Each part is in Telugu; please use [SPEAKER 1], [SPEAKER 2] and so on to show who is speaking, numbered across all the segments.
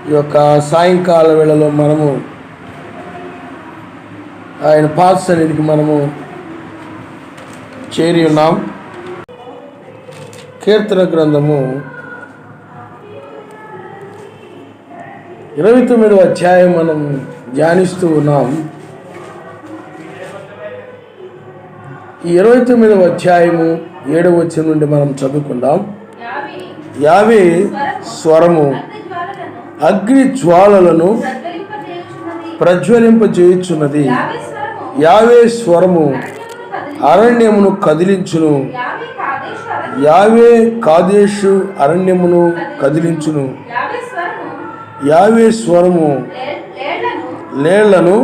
[SPEAKER 1] ఈ యొక్క సాయంకాల వేళలో మనము ఆయన పాద సన్నిధికి మనము చేరి ఉన్నాం. కీర్తన గ్రంథము 29వ అధ్యాయం మనం ధ్యానిస్తూ ఉన్నాం. ఈ 29వ అధ్యాయము 7వ వచనం నుండి మనం చదువుకుందాం. యావే స్వరము అగ్ని జ్వాలలను ప్రజ్వలింపజేయుచున్నది. యావే స్వరము అరణ్యమును కదిలించును. యావే కాదేశు అరణ్యమును కదిలించును. యావే స్వరము లేళ్లను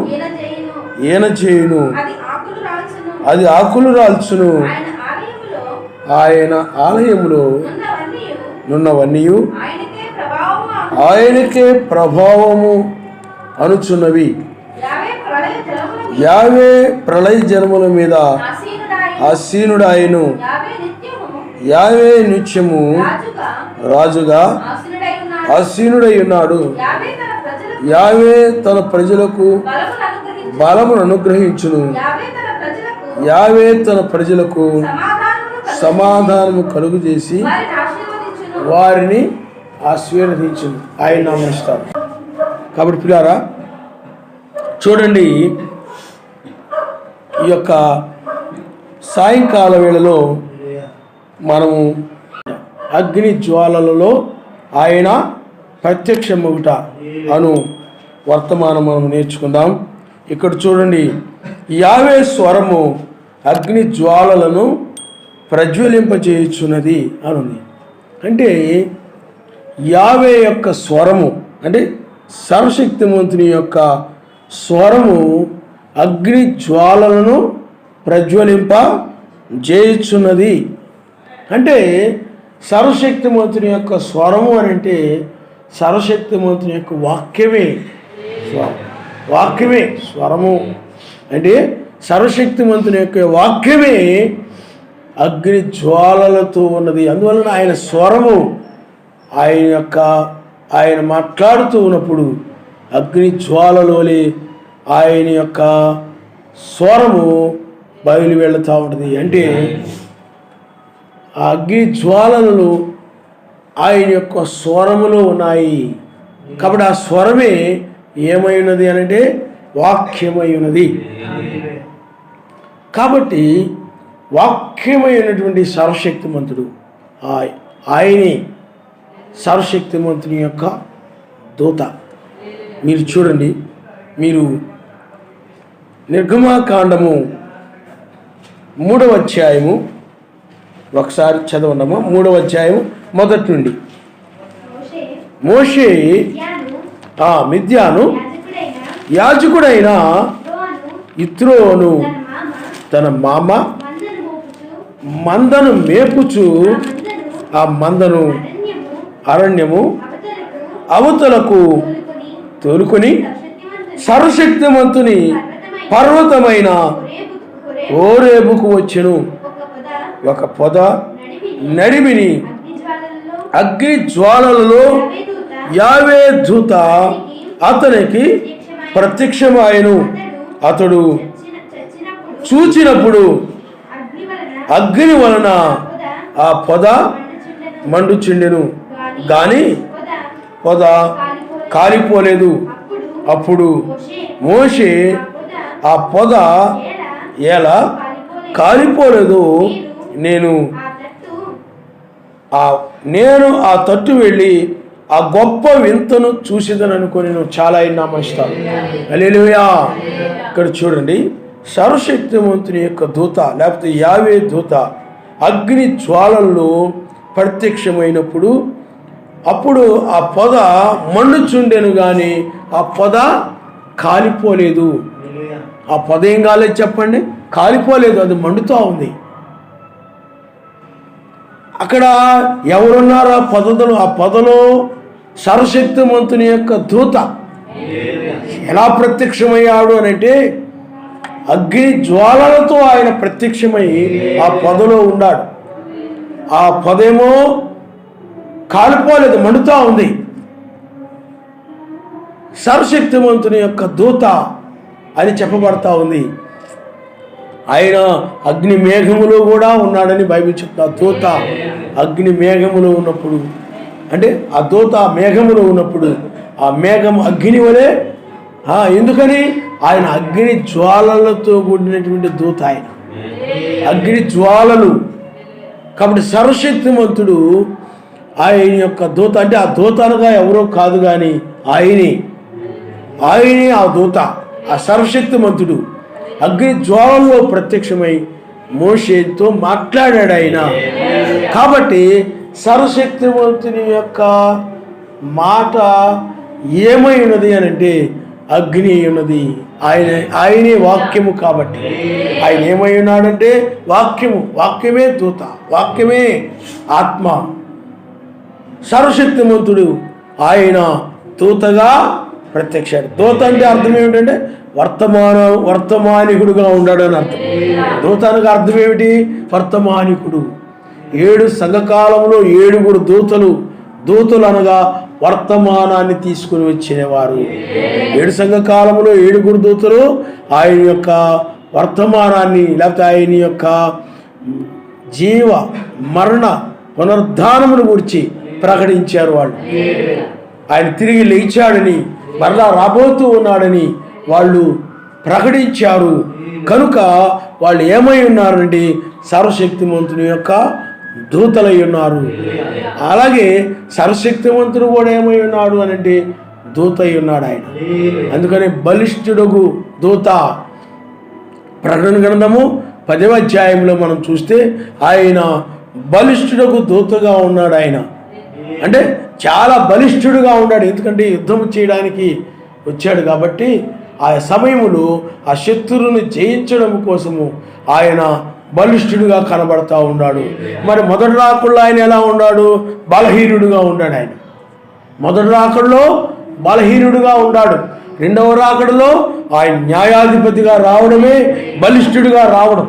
[SPEAKER 1] ఈన చేయును. అది ఆకులు రాల్చును. ఆయన ఆలయములో నున్నవన్నీ ఆయనకే ప్రభావము అనుచున్నవి. యావే ప్రళయ జనముల మీద ఆసీనుడాయను. యావే నిత్యము రాజుగా ఆసీనుడై ఉన్నాడు. యావే తన ప్రజలకు బలమును అనుగ్రహించును. యావే తన ప్రజలకు సమాధానము కలుగు చేసి వారిని ఆశీర్వదించును. ఆయన నమస్కారం. కాబట్టి పిల్లారా చూడండి, ఈ యొక్క సాయంకాల వేళలో మనము అగ్ని జ్వాలలలో ఆయన ప్రత్యక్షమగుట అను వర్తమానం మనం నేర్చుకుందాం. ఇక్కడ చూడండి, యావే స్వరము అగ్ని జ్వాలలను ప్రజ్వలింపజేయుచున్నది అనుంది. అంటే యావే యొక్క స్వరము అంటే సర్వశక్తిమంతుని యొక్క స్వరము అగ్ని జ్వాలలను ప్రజ్వలింప చేయుచున్నది. అంటే సర్వశక్తిమంతుని యొక్క స్వరము అని అంటే సర్వశక్తిమంతుని యొక్క వాక్యమే వాక్యమే స్వరము అంటే సర్వశక్తిమంతుని యొక్క వాక్యమే అగ్ని జ్వాలలతో ఉన్నది. అందువలన ఆయన స్వరము ఆయన మాట్లాడుతూ ఉన్నప్పుడు అగ్ని జ్వాలలోనే ఆయన యొక్క స్వరము బయలు వెళుతూ ఉంటుంది. అంటే ఆ అగ్ని జ్వాలలు ఆయన యొక్క స్వరములో ఉన్నాయి. కాబట్టి ఆ స్వరమే ఏమై ఉన్నది అంటే వాక్యమై ఉన్నది. కాబట్టి వాక్యమైనటువంటి సర్వశక్తిమంతుడు ఆయనే సర్వశక్తిమంతుని యొక్క దూత. మీరు చూడండి, మీరు నిర్గమాకాండము 3వ అధ్యాయము ఒకసారి చదవండము. 3వ అధ్యాయము మొదటి నుండి. మోషే మిద్యాను యాజకుడైన ఇత్రోను తన మామ మందను మేపుచు ఆ మందను అరణ్యము అవతలకు తోలుకొని సర్వశక్తిమంతుని పర్వతమైన హోరేబుకు వచ్చెను. ఒక పొద నడిమిని అగ్ని జ్వాలలలో యావే దూత అతనికి ప్రత్యక్షమాయను. అతడు చూచినప్పుడు అగ్ని వలన ఆ పొద మండుచుండెను, గాని పొద కాలిపోలేదు. అప్పుడు మోషే ఆ పొద ఎలా కాలిపోలేదు, నేను ఆ తట్టు వెళ్ళి ఆ గొప్ప వింతను చూసేదని అనుకొని నేను చాలా నమస్తాను. హల్లెలూయా. ఇక్కడ చూడండి, సర్వశక్తిమంతుని యొక్క దూత లేకపోతే యావే దూత అగ్ని జ్వాలల్లో ప్రత్యక్షమైనప్పుడు అప్పుడు ఆ పొద మండుచుండెను, కానీ ఆ పొద కాలిపోలేదు. ఆ పొద ఏం కాలేదు చెప్పండి? కాలిపోలేదు, అది మండుతూ ఉంది. అక్కడ ఎవరున్నారు ఆ పొదలో? సర్వశక్తిమంతుని యొక్క దూత. ఎలా ప్రత్యక్షమయ్యాడు అని అంటే అగ్ని జ్వాలలతో ఆయన ప్రత్యక్షమై ఆ పొదలో ఉన్నాడు. ఆ పొదేమో కాలిపోలేదు, మండుతూ ఉంది. సర్వశక్తిమంతుని యొక్క దూత అని చెప్పబడతా ఉంది. ఆయన అగ్ని మేఘములో కూడా ఉన్నాడని బైబిల్ చెప్తా. దూత అగ్ని మేఘములో ఉన్నప్పుడు, అంటే ఆ దూత మేఘములో ఉన్నప్పుడు ఆ మేఘం అగ్ని వలె, ఎందుకని ఆయన అగ్ని జ్వాలలతో కూడినటువంటి దూత, ఆయన అగ్ని జ్వాలలు. కాబట్టి సర్వశక్తిమంతుడు ఆయన యొక్క దూత. అంటే ఆ దూత అనగా ఎవరో కాదు కానీ ఆయనే ఆ దూత, ఆ సర్వశక్తిమంతుడు అగ్ని జ్వాలల్లో ప్రత్యక్షమై మోషేతో మాట్లాడాడు ఆయన. కాబట్టి సర్వశక్తిమంతుని యొక్క మాట ఏమై ఉన్నది అని అంటే అగ్ని ఉన్నది. ఆయనే వాక్యము. కాబట్టి ఆయన ఏమై ఉన్నాడంటే వాక్యము. వాక్యమే దూత, వాక్యమే ఆత్మ. సర్వశక్తిమంతుడు ఆయన దూతగా ప్రత్యక్షాడు. దూత అంటే అర్థం ఏమిటంటే వర్తమానికుడుగా ఉన్నాడు అని అర్థం. దూతానికి అర్థం ఏమిటి? వర్తమానికుడు. 7 సంఘకాలంలో 7 దూతలు అనగా వర్తమానాన్ని తీసుకుని వచ్చినవారు. 7 సంఘకాలంలో 7 దూతలు ఆయన యొక్క వర్తమానాన్ని, లేకపోతే ఆయన యొక్క జీవ మరణ పునరుద్ధానమును గురించి ప్రకటించారు. వాళ్ళు ఆయన తిరిగి లేచాడని, మరలా రాబోతూ ఉన్నాడని వాళ్ళు ప్రకటించారు. కనుక వాళ్ళు ఏమై ఉన్నారంటే సర్వశక్తిమంతుని యొక్క దూతలై ఉన్నారు. అలాగే సర్వశక్తిమంతుడు కూడా ఏమై ఉన్నాడు అని అంటే దూత అయి ఉన్నాడు ఆయన. అందుకని బలిష్ఠుడుగు దూత. ప్రకటన గ్రంథము 10వ అధ్యాయంలో మనం చూస్తే ఆయన బలిష్ఠుడుగు దూతగా ఉన్నాడు. ఆయన అంటే చాలా బలిష్ఠుడుగా ఉన్నాడు. ఎందుకంటే యుద్ధం చేయడానికి వచ్చాడు కాబట్టి ఆ సమయంలో ఆ శత్రువును జయించడం కోసము ఆయన బలిష్ఠుడుగా కనబడతా ఉన్నాడు. మరి మొదటి రాకడలో ఆయన ఎలా ఉన్నాడు? బలహీనుడుగా ఉన్నాడు. ఆయన మొదటి రాకడలో బలహీనుడుగా ఉన్నాడు. రెండవ రాకడలో ఆయన న్యాయాధిపతిగా రావడమే బలిష్ఠుడుగా రావడం.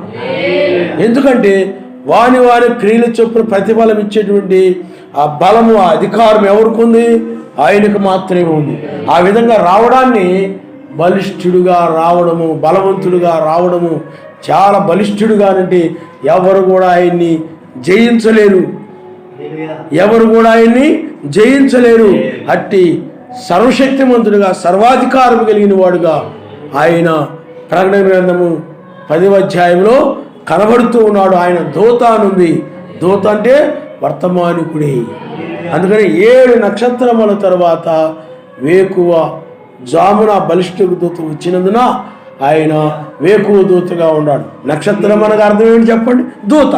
[SPEAKER 1] ఎందుకంటే వాని క్రియల చొప్పున ప్రతిఫలం ఇచ్చేటువంటి ఆ బలము, ఆ అధికారం ఎవరికి ఉంది? ఆయనకు మాత్రమే ఉంది. ఆ విధంగా రావడాన్ని బలిష్ఠుడుగా రావడము, బలవంతుడుగా రావడము, చాలా బలిష్ఠుడుగానంటే ఎవరు కూడా ఆయన్ని జయించలేరు. అట్టి సర్వశక్తిమంతుడుగా, సర్వాధికారం కలిగిన వాడుగా ఆయన ప్రకటన గ్రంథము 10వ అధ్యాయంలో కనబడుతూ ఉన్నాడు. ఆయన దూత అనుంది. దూత అంటే వర్తమానికుడే. అందుకని 7 నక్షత్రముల తర్వాత వేకువ జామున బలిష్ఠుడు దూత వచ్చినందున ఆయన వేకువ దూతగా ఉన్నాడు. నక్షత్రం అనగా అర్థం ఏంటి చెప్పండి? దూత.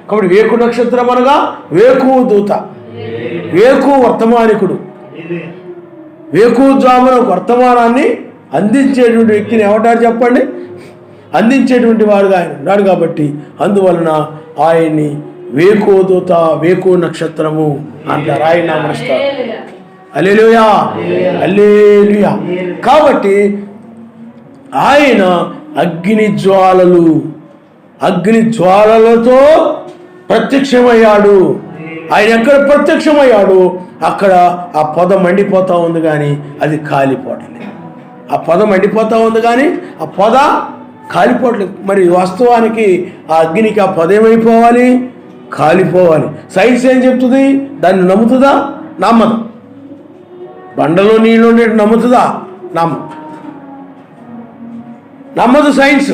[SPEAKER 1] కాబట్టి వేకు నక్షత్రం అనగా వేకువ దూత, వేకువ వర్తమానికుడు. వేకువ జామున వర్తమానాన్ని అందించేటువంటి వ్యక్తిని ఏమంటారు చెప్పండి? అందించేటువంటి వాడుగా ఆయన ఉన్నాడు. కాబట్టి అందువలన ఆయన్ని వేకువ దూత, వేకువ నక్షత్రము అంటారు. ఆయన నామస్తారు. హల్లెలూయా, హల్లెలూయా. కాబట్టి ఆయన అగ్ని జ్వాలలతో ప్రత్యక్షమయ్యాడు. ఆయన ఎక్కడ ప్రత్యక్షమయ్యాడు అక్కడ ఆ పొద మండిపోతూ ఉంది కానీ అది కాలిపోవట్లేదు. ఆ పొద మండిపోతూ ఉంది కానీ ఆ పొద కాలిపోవట్లేదు. మరి వాస్తవానికి ఆ అగ్నికి ఆ పొద ఏమైపోవాలి? కాలిపోవాలి. సైన్స్ ఏం చెప్తుంది? దాన్ని నమ్ముతుందా? నమ్మదు. బండలో నీళ్ళు ఉండేది నమ్ముతుందా? నమ్మదు సైన్స్.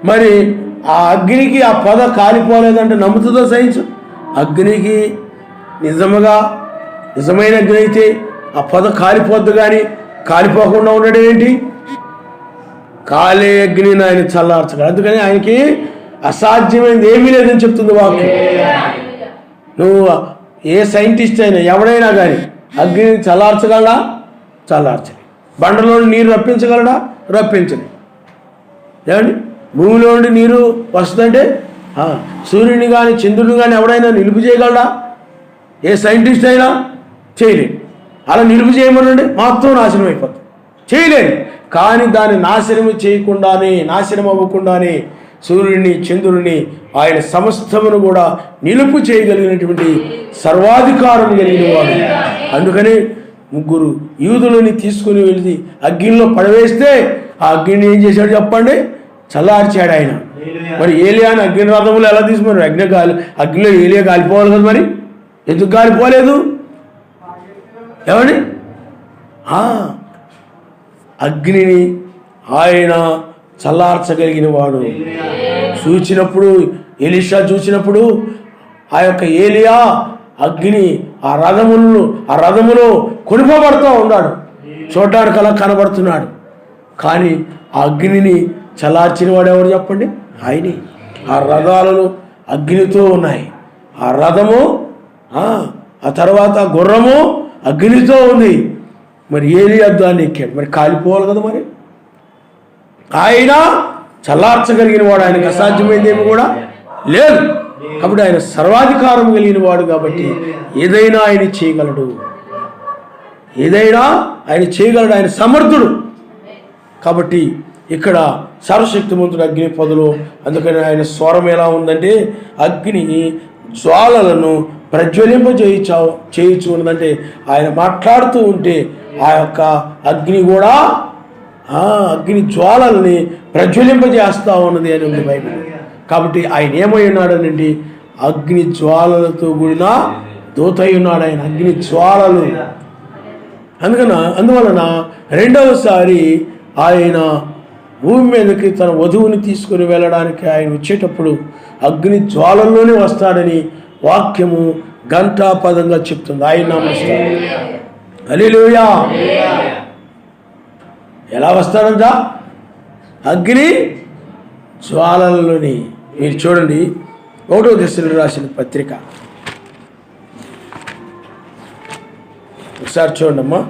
[SPEAKER 1] మరి ఆ అగ్నికి ఆ పొద కాలిపోలేదంటే నమ్ముతుందా సైన్స్? అగ్నికి నిజమైన అగ్ని అయితే ఆ పొద కాలిపోద్దు, కానీ కాలిపోకుండా ఉండడం ఏంటి? కాలే అగ్నిని ఆయన చల్లార్చగలడు. అందుకని ఆయనకి అసాధ్యమైనది ఏమీ లేదని చెప్తుంది వాక్యం. నువ్వు ఏ సైంటిస్ట్ అయినా ఎవడైనా కానీ అగ్నిని చల్లార్చగలడా? చల్లార్చలే. బండలో నీరు రప్పించగలడా? రప్పించలే. ఏమండి? భూమిలో నుండి నీరు వస్తుందంటే సూర్యుని కానీ చంద్రుని కానీ ఎవడైనా నిలుపు చేయగలడా? ఏ సైంటిస్ట్ అయినా చేయలేడు. అలా నిలుపు చేయమనండి మొత్తం నాశనం అయిపోతుంది. చేయలేదు. కానీ దాన్ని నాశనం అవ్వకుండానే సూర్యుడిని చంద్రుడిని ఆయన సమస్తమును కూడా నిలుపు చేయగలిగినటువంటి సర్వాధికారం కలిగిన వాడు. అందుకని ముగ్గురు యూదులని తీసుకుని వెళ్ళి అగ్నిలో పడవేస్తే ఆ అగ్నిని ఏం చేశాడు చెప్పండి? చల్లార్చాడు ఆయన. మరి ఏలియాని అగ్ని రథంలో ఎలా తీసుకున్నారు? అగ్నిలో ఏలియా కాలిపోవాలి కదా, మరి ఎందుకు కాలిపోలేదు? ఏమని? అగ్నిని ఆయన చల్లార్చగలిగిన వాడు. చూచినప్పుడు ఎలీషా చూసినప్పుడు ఆ యొక్క ఏలియా అగ్ని ఆ రథములో కొనిపోబడుతూ ఉన్నాడు. చూడటానికి అలా కనబడుతున్నాడు. కానీ ఆ అగ్నిని చల్లార్చిన వాడు ఎవరు చెప్పండి? ఆయనే. ఆ రథాలను అగ్నితో ఉన్నాయి. ఆ రథము ఆ తర్వాత గుర్రము అగ్నితో ఉంది. మరి ఏలియా దాన్ని ఎక్కాడు, మరి కాలిపోవాలి కదా. మరి ఆయన చల్లార్చగలిగిన వాడు, ఆయనకు అసాధ్యమైందేమి కూడా లేదు. కాబట్టి ఆయన సర్వాధికారం కలిగిన వాడు కాబట్టి ఏదైనా ఆయన చేయగలడు, ఆయన సమర్థుడు. కాబట్టి ఇక్కడ సర్వశక్తిమంతుడు అగ్ని పొదలు. అందుకని ఆయన స్వరం ఎలా ఉందంటే అగ్ని జ్వాలలను చేయొచ్చు ఉన్నదంటే ఆయన మాట్లాడుతూ ఉంటే ఆ యొక్క అగ్ని కూడా అగ్ని జ్వాలల్ని ప్రజ్వలింపజేస్తూ ఉన్నది అని ఉంది బైబిల్. కాబట్టి ఆయన ఏమై ఉన్నాడనండి? అగ్ని జ్వాలలతో కూడిన దూత అయి ఉన్నాడు ఆయన. అగ్ని జ్వాలలు. అందువలన రెండవసారి ఆయన భూమి మీదకి తన వధువుని తీసుకుని వెళ్ళడానికి ఆయన వచ్చేటప్పుడు అగ్ని జ్వాలల్లోనే వస్తాడని వాక్యము ఘంటాపదంగా చెప్తుంది. ఆయన నమస్కారం. హల్లెలూయా. ఎలా వస్తాడంట? అగ్ని జ్వాలల్లోని. మీరు చూడండి 1వ దశలో రాసిన పత్రిక ఒకసారి చూడండి అమ్మా.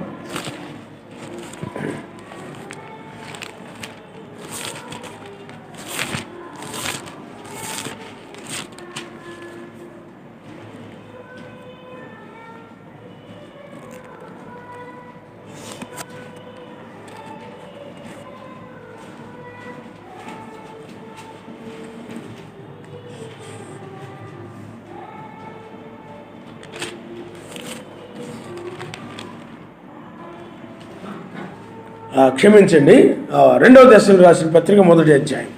[SPEAKER 1] క్షమించండి, 2వ దశలో రాసిన పత్రిక 1వ అధ్యాయం.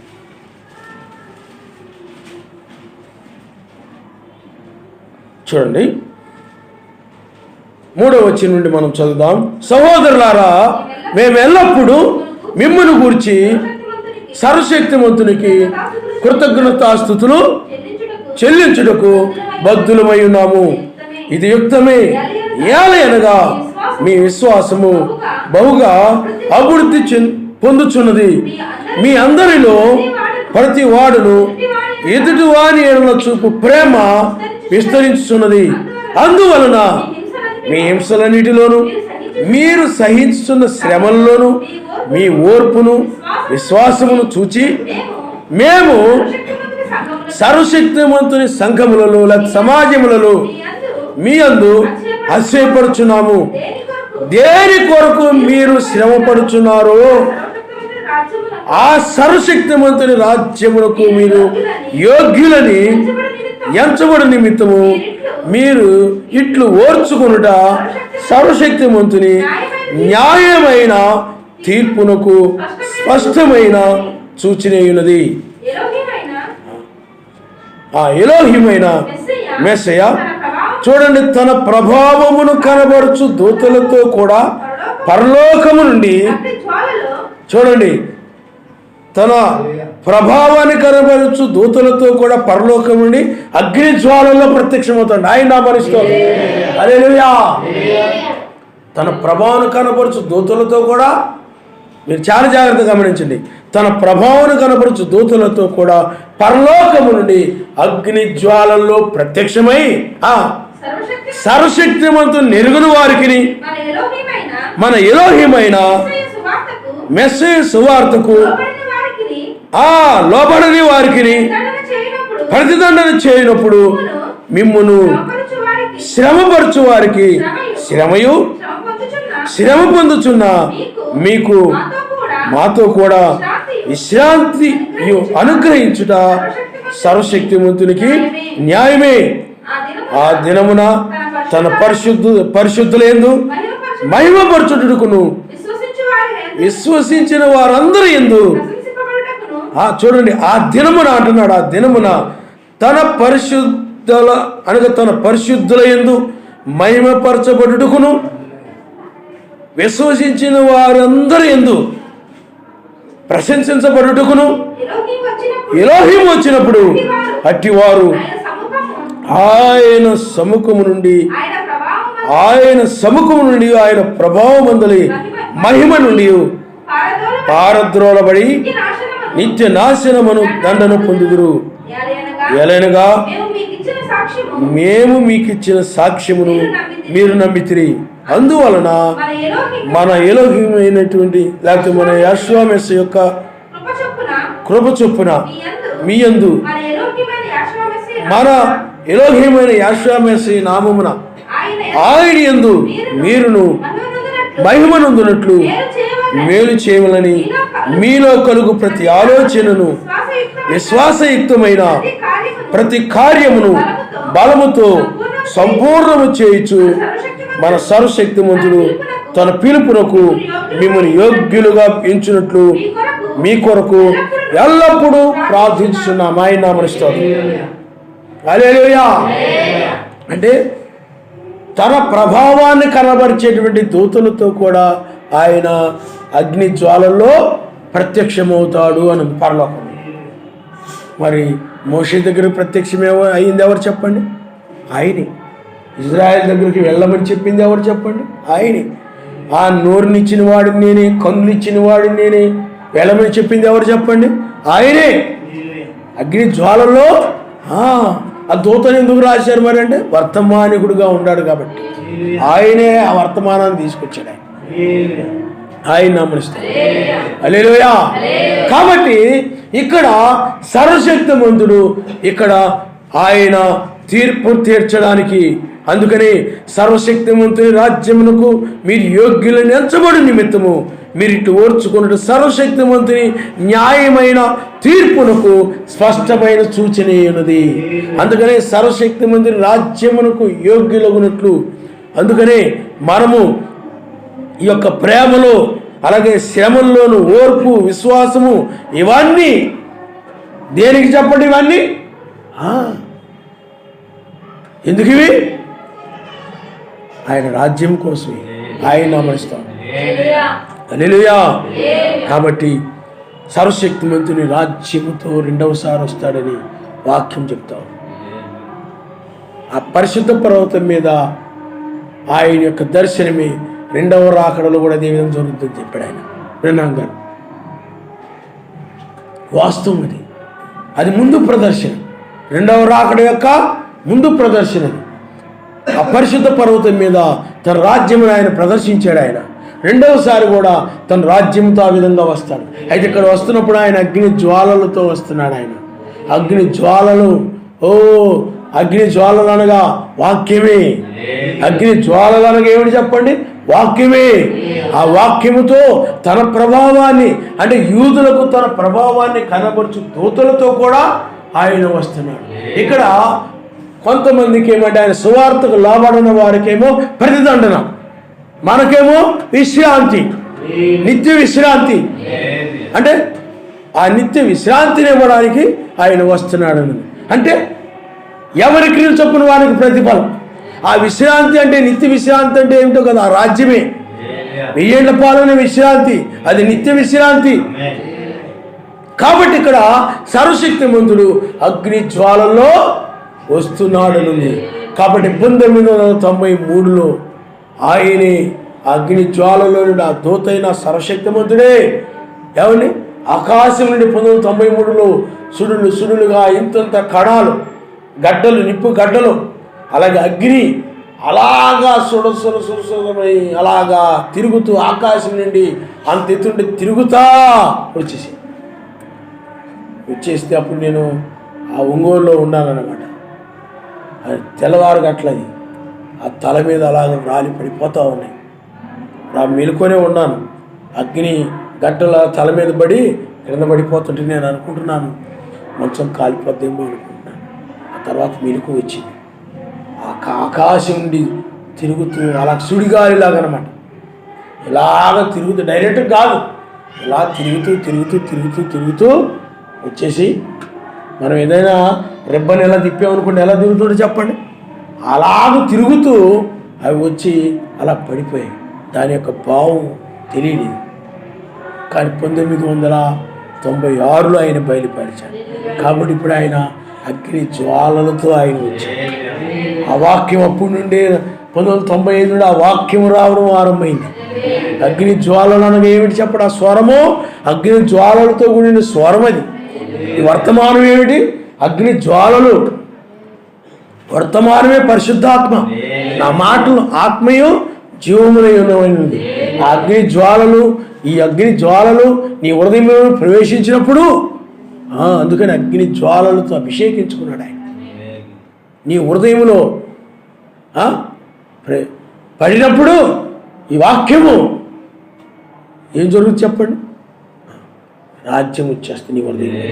[SPEAKER 1] చూడండి 3వ వచనం నుండి మనం చదువుదాం. సహోదరులారా, మేము ఎల్లప్పుడూ మిమ్మును గూర్చి సర్వశక్తిమంతునికి కృతజ్ఞతాస్తుతులు చెల్లించుటకు బద్ధులమై ఉన్నాము. ఇది యుక్తమే. ఏలయనగా మీ విశ్వాసము బహుగా అభివృద్ధి పొందుచున్నది. మీ అందరిలో ప్రతి వాడును ఎదుటి వారి ఎడల చూపు ప్రేమ విస్తరించుచున్నది. అందువలన మీ హింసలన్నిటిలోనూ మీరు సహించుతున్న శ్రమల్లోనూ మీ ఓర్పును విశ్వాసమును చూచి మేము సర్వశక్తిమంతుని సంఘములలో సమాజములలో మీ అందు అతిశయపడుచున్నాము. దేని కొరకు మీరు శ్రమపడుచున్నారో ఆ సర్వశక్తిమంతుని రాజ్యములకు మీరు యోగ్యులని ఎంచబడి నిమిత్తము మీరు ఇట్లు ఓర్చుకొనుట సర్వశక్తిమంతుని న్యాయమైన తీర్పునకు స్పష్టమైన సూచనయున్నది. ఎలోహిమైన మెస్సయ చూడండి, తన ప్రభావమును కనబరుచు దూతలతో కూడా పరలోకము నుండి, చూడండి, తన ప్రభావాన్ని కనబరుచు దూతలతో కూడా పరలోకం నుండి అగ్ని జ్వాలల్లో ప్రత్యక్షమవుతాడు. ఆయన నామరిస్తాడు. హల్లెలూయా. తన ప్రభావాన్ని కనబరుచు దూతలతో కూడా, మీరు చాలా జాగ్రత్తగా గమనించండి, తన ప్రభావాన్ని కనబరుచు దూతలతో కూడా పరలోకము నుండి అగ్ని జ్వాలల్లో ప్రత్యక్షమై సర్వశక్తిమంతుని నెరుగుని వారికి, మన ఎలోహిమైన మెస్సయ సువార్తకు లోబడని వారికి ప్రతిదండన చేయనప్పుడు మిమ్మును శ్రమపరచు వారికి శ్రమ పొందుచున్న మీకు మాతో కూడా విశ్రాంతి అనుగ్రహించుట సర్వశక్తిమంతునికి న్యాయమే. ఆ దినమున తన పరిశుద్ధులందు మహిమపరచుటకును విశ్వసించిన వారందరూ యందు చూడండి, ఆ దినమున అంటున్నాడు, ఆ దినమున తన పరిశుద్ధుల అనగా తన పరిశుద్ధుల యందు మహిమపరచబడుటకును విశ్వసించిన వారందరూ యందు ప్రశంసించబడుటకును ఎలోహిం వచ్చినప్పుడు అట్టివారు ఆయన సముఖము నుండి ఆయన ప్రభావమందలి మహిమ నుండి పారద్రోలబడి నిత్య నాశనమును దండను పొందుదురు. ఎలైనగా మేము మీకు ఇచ్చిన సాక్ష్యమును మీరు నమ్మితిరి. అందువలన మన ఎలోహిమైనటువంటి లేకపోతే మన యెహోవా మెస్సీయ యొక్క కృప చొప్పున మీ యందు మన ఎలోహిమైన యెహోవా మెస్సీయ నామమున ఆయన యందు మీరును మహిమనందునట్లు మేలు చేయవలని మీలో కలుగు ప్రతి ఆలోచనను విశ్వాసయుక్తమైన ప్రతి కార్యమును బలముతో సంపూర్ణము చేయుచు మన సర్వశక్తిమంతుడు తన పిలుపునకు మిమ్మల్ని యోగ్యులుగా ఎంచునట్లు మీ కొరకు ఎల్లప్పుడూ ప్రార్థించున్నాం. ఆయన నామమున స్తోత్రం. హల్లెలూయా. అంటే తన ప్రభావాన్ని కనబరిచేటువంటి దూతలతో కూడా ఆయన అగ్ని జ్వాలల్లో ప్రత్యక్షమవుతాడు అని పరలోకం. మరి మోషే దగ్గర ప్రత్యక్షమేమో అయింది ఎవరు చెప్పండి? ఆయనే. ఇజ్రాయెల్ దగ్గరికి వెళ్ళమని చెప్పింది ఎవరు చెప్పండి? ఆయనే. ఆ నోరునిచ్చిన వాడిని నేనే, కన్నులిచ్చిన వాడిని నేనే, వెళ్ళమని చెప్పింది ఎవరు చెప్పండి? ఆయనే. అగ్ని జ్వాలల్లో ఆ దూతను ఎందుకు రాశారు మరి అంటే వర్తమానికుడుగా ఉన్నాడు కాబట్టి ఆయనే ఆ వర్తమానాన్ని తీసుకొచ్చాడు. ఆయన నమ్మనిస్తాడు. హల్లెలూయా. కాబట్టి ఇక్కడ సర్వశక్తిమంతుడు, ఇక్కడ ఆయన తీర్పు తీర్చడానికి, అందుకని సర్వశక్తిమంతుని రాజ్యమునకు మీరు యోగ్యులను ఎంచబడి నిమిత్తము మీరు ఇటు ఓర్చుకున్నట్టు సర్వశక్తిమంతుని న్యాయమైన తీర్పునకు స్పష్టమైన సూచన ఉన్నది. అందుకనే సర్వశక్తిమంతుని రాజ్యమునకు యోగ్యులగునట్లు, అందుకనే మనము ఈ యొక్క ప్రేమలో అలాగే శ్రమల్లోను ఓర్పు విశ్వాసము ఇవన్నీ దేనికి చెప్పండి? ఇవన్నీ ఎందుకు? ఇవి ఆయన రాజ్యం కోసమే. ఆయన నామస్తాం. హల్లెలూయా. కాబట్టి సర్వశక్తిమంతుని రాజ్యముతో రెండవసారి వస్తాడని వాక్యం చెప్తాం. ఆ పరిశుద్ధ పర్వతం మీద ఆయన యొక్క దర్శనమే రెండవ రాకడలో కూడా అదే విధంగా జరుగుతుందని చెప్పాడు ఆయన. విన్నాం గారు వాస్తవం అది ముందు ప్రదర్శన, రెండవ రాకడ యొక్క ముందు ప్రదర్శన. ఆ పరిశుద్ధ పర్వతం మీద తన రాజ్యమును ఆయన ప్రదర్శించాడు. ఆయన రెండవసారి కూడా తన రాజ్యంతో ఆ విధంగా వస్తాడు. అయితే ఇక్కడ వస్తున్నప్పుడు ఆయన అగ్ని జ్వాలలతో వస్తున్నాడు. ఆయన అగ్ని జ్వాలలు, అగ్ని జ్వాలలు అనగా వాక్యమే. అగ్ని జ్వాలలు అనగా ఏమిటి చెప్పండి? వాక్యమే. ఆ వాక్యముతో తన ప్రభావాన్ని, అంటే యూదులకు తన ప్రభావాన్ని కనబరుచు దూతలతో కూడా ఆయన వస్తున్నాడు. ఇక్కడ కొంతమందికి ఏమంటే ఆయన సువార్తకు లోబడిన వారికేమో ప్రతిదండన, మనకేమో విశ్రాంతి, నిత్య విశ్రాంతి. అంటే ఆ నిత్య విశ్రాంతిని ఇవ్వడానికి ఆయన వస్తున్నాడు. అంటే ఎవరి క్రియలు చొప్పున వారికి ప్రతిఫలం. ఆ విశ్రాంతి అంటే నిత్య విశ్రాంతి అంటే ఏమిటో కదా, ఆ రాజ్యమే. 1000 ఏళ్ల పాలన విశ్రాంతి, అది నిత్య విశ్రాంతి. కాబట్టి ఇక్కడ సర్వశక్తిమంతుడు అగ్ని జ్వాలల్లో వస్తున్నాడనుంది. కాబట్టి 1993లో ఆయనే అగ్ని జ్వాలలో నుండి ఆ దూతైన సర్వశక్తిమంతుడే ఏమండి ఆకాశం నుండి 1993లో సుడులుగా ఇంతంత కణాలు, గడ్డలు, నిప్పు గడ్డలు, అలాగే అగ్ని అలాగా సుడసుడమై అలాగా తిరుగుతూ ఆకాశం నుండి అంత ఎత్తుండి తిరుగుతా వచ్చేస్తే అప్పుడు నేను ఆ ఒంగోలులో ఉన్నానన్నమాట. అది తెల్లవారు గట్లది ఆ తల మీద అలాగ రాలి పడిపోతూ ఉన్నాయి. మెలుకొనే ఉన్నాను. అగ్ని గడ్డల తల మీద పడి కింద పడిపోతుంటే నేను అనుకుంటున్నాను మంచం కాలిపోద్దేమో అనుకుంటున్నాను. ఆ తర్వాత మెలకు వచ్చింది. ఆకాశం నుండి తిరుగుతూ అలా సుడిగాలిలాగనమాట ఇలాగ తిరుగుతూ, డైరెక్ట్ కాదు, ఇలా తిరుగుతూ తిరుగుతూ తిరుగుతూ తిరుగుతూ వచ్చేసి మనం ఏదైనా రిబ్బన్ ఎలా తిప్పామనుకోండి, ఎలా తిరుగుతుందో చెప్పండి, అలాగ తిరుగుతూ అవి వచ్చి అలా పడిపోయాయి. దాని యొక్క భావం తెలియలేదు. కానీ 1996లో ఆయన బయలుపరిచాడు. కాబట్టి ఇప్పుడు ఆయన అగ్ని జ్వాలలతో ఆయన వచ్చాడు. ఆ వాక్యం అప్పటి నుండి 1995 నుండి ఆ వాక్యం రావడం ఆరంభమైంది. అగ్ని జ్వాలలు అనగా ఏమిటి చెప్పండి? ఆ స్వరము అగ్ని జ్వాలలతో కూడిన స్వరం. అది ఈ వర్తమానం ఏమిటి? అగ్ని జ్వాలలు. వర్తమానమే పరిశుద్ధాత్మ. నా మాటలు ఆత్మయు జీవమునైనది. ఆ అగ్ని జ్వాలలు, ఈ అగ్ని జ్వాలలు నీ హృదయంలో ప్రవేశించినప్పుడు, అందుకని అగ్ని జ్వాలలతో అభిషేకించుకున్నాడు ఆయన. నీ హృదయంలో పడినప్పుడు ఈ వాక్యము ఏం జరుగుతుంది చెప్పండి? రాజ్యం వచ్చేస్తుంది నీ హృదయంలో.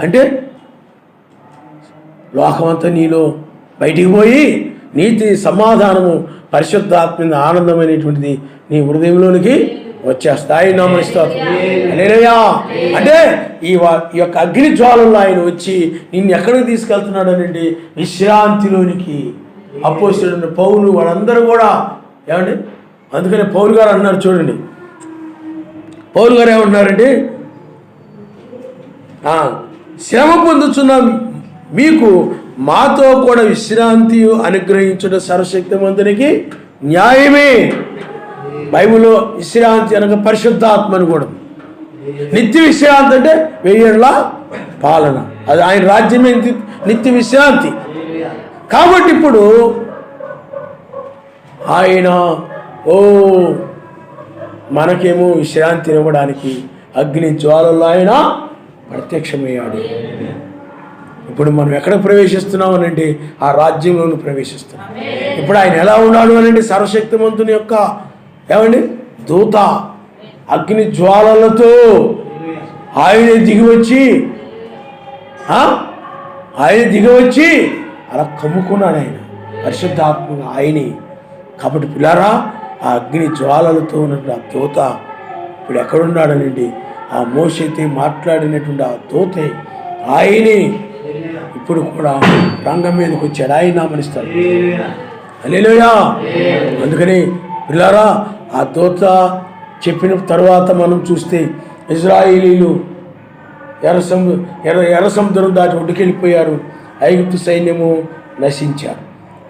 [SPEAKER 1] అంటే లోకమంతా నీలో బయటికి పోయి నీతి, సమాధానము, పరిశుద్ధాత్మ, ఆనందమైనటువంటిది నీ హృదయంలోనికి వచ్చేస్తాయి. హల్లెలూయా. అంటే ఈ యొక్క అగ్ని జ్వాలల్లో ఆయన వచ్చి నిన్ను ఎక్కడికి తీసుకెళ్తున్నాడు అనండి? విశ్రాంతిలోనికి. అపోస్తలుడైన పౌలు వాళ్ళందరూ కూడా ఏమండి, అందుకనే పౌలు గారు అన్నారు చూడండి. పౌలు గారు ఏమంటున్నారండి? శ్రమ పొందుతున్న మీకు మాతో కూడా విశ్రాంతి అనుగ్రహించడం సర్వశక్తిమంతునికి న్యాయమే. బైబిల్లో విశ్రాంతి అనగా పరిశుద్ధాత్మను కూడా. నిత్య విశ్రాంతి అంటే 1000 ఏళ్ల పాలన. అది ఆయన రాజ్యమే నిత్య విశ్రాంతి. కాబట్టి ఇప్పుడు ఆయన మనకేమో విశ్రాంతి ఇవ్వడానికి అగ్ని జ్వాలల్లో ఆయన ప్రత్యక్షమయ్యాడు. ఇప్పుడు మనం ఎక్కడ ప్రవేశిస్తున్నాం అనంటే ఆ రాజ్యంలోకి ప్రవేశిస్తున్నాం. ఇప్పుడు ఆయన ఎలా ఉన్నాడు అనంటే సర్వశక్తిమంతుని యొక్క ఏమండి దూత అగ్ని జ్వాలలతో ఆయన దిగివచ్చి అలా కమ్ముకున్నాడు ఆయన పరిశుద్ధాత్మగా ఆయనే. కాబట్టి పిల్లారా, ఆ అగ్ని జ్వాలలతో ఉన్నటువంటి ఆ దూత ఇప్పుడు ఎక్కడున్నాడనండి? ఆ మోషేతో మాట్లాడినటువంటి ఆ దూతే ఆయనే ఇప్పుడు కూడా రంగం మీదకి వచ్చాడు. ఆయన నామనిస్తాడు. హల్లెలూయా. అందుకని పిల్లారా, ఆ దూత చెప్పిన తర్వాత మనం చూస్తే ఇజ్రాయేలీలు ఎర్ర సముద్రం దాటి ఒడ్డుకెళ్ళిపోయారు. ఐగుప్తు సైన్యము నశించారు.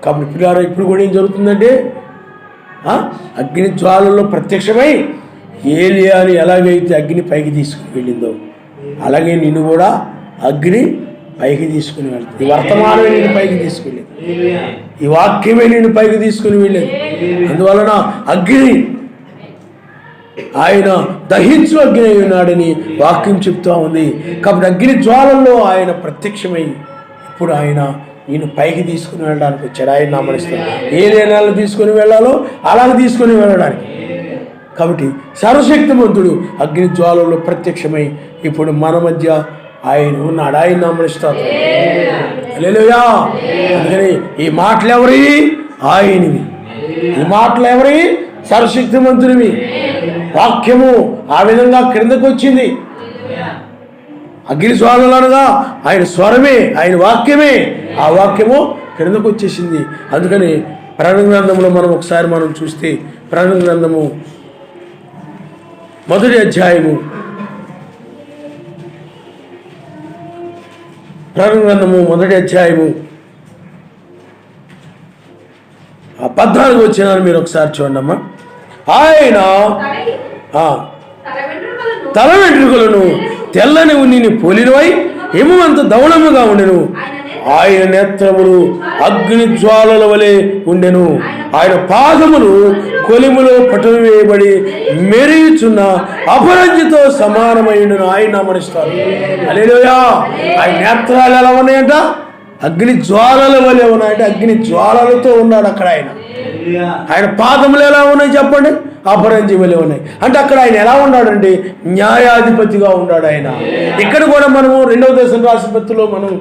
[SPEAKER 1] కాబట్టి పిల్లారా, ఇప్పుడు కూడా ఏం జరుగుతుందంటే అగ్ని జ్వాలల్లో ప్రత్యక్షమై ఏలియాని ఎలాగైతే అగ్ని పైకి తీసుకుని వెళ్ళిందో అలాగే నిన్ను కూడా అగ్ని పైకి తీసుకుని వెళ్తుంది. ఈ వర్తమానమే నేను పైకి తీసుకెళ్ళేది, ఈ వాక్యమే నేను పైకి తీసుకుని వెళ్ళేది. అందువలన అగ్ని ఆయన దహించు అగ్ని అయి ఉన్నాడని వాక్యం చెప్తా ఉంది. కాబట్టి అగ్ని జ్వాలల్లో ఆయన ప్రత్యక్షమై ఇప్పుడు ఆయన నేను పైకి తీసుకుని వెళ్ళడానికి వచ్చాడు. ఆయన నామనిస్తాడు. ఏ నేనాలు తీసుకుని వెళ్ళాలో అలాగ తీసుకుని వెళ్ళడానికి. కాబట్టి సర్వశక్తిమంతుడు అగ్ని జ్వాలల్లో ప్రత్యక్షమై ఇప్పుడు మన మధ్య ఆయన ఉన్నాడు. ఆయన నామనిస్తాడు. హల్లెలూయా. అందుకని ఈ మాటలు ఎవరి? ఆయనవి. ఈ మాటలు ఎవరి? సర్వశక్తిమంతునివి. వాక్యము ఆ విధంగా క్రిందకు వచ్చింది. అగ్ని జ్వాలలు అనగా ఆయన స్వరమే, ఆయన వాక్యమే. ఆ వాక్యము క్రిందకు వచ్చేసింది. అందుకని ప్రకటన గ్రంథంలో ఒకసారి మనం చూస్తే ప్రకటన గ్రంథము 1వ అధ్యాయము, ప్రకటన గ్రంథము 1వ అధ్యాయము 14 వచ్చినాను మీరు ఒకసారి చూడండి అమ్మా. ఆయన తల వెంట్రుకలను తెల్లని ఉన్నిని పోలినవై హిమవంత ధవళముగా ఉండెను. ఆయన నేత్రములు అగ్ని జ్వాలల వలె ఉండెను. ఆయన పాదములు కొలిములో పట్టులు వేయబడి మెరుగుచున్న అపరంజితో సమానమై ఉండెను. ఆయన నామనిస్తారు. హల్లెలూయా. ఆయన నేత్రాలు ఎలా ఉన్నాయంట? అగ్ని జ్వాలల వలె ఉన్నాయంటే అగ్ని జ్వాలలతో ఉన్నాడు అక్కడ ఆయన. ఆయన పాదములు ఎలా ఉన్నాయి చెప్పండి? అపరంజి వలె ఉన్నాయి. అంటే అక్కడ ఆయన ఎలా ఉన్నాడంటే న్యాయాధిపతిగా ఉన్నాడు ఆయన. ఇక్కడ కూడా మనము 2వ దశరాశిపత్రిలో మనం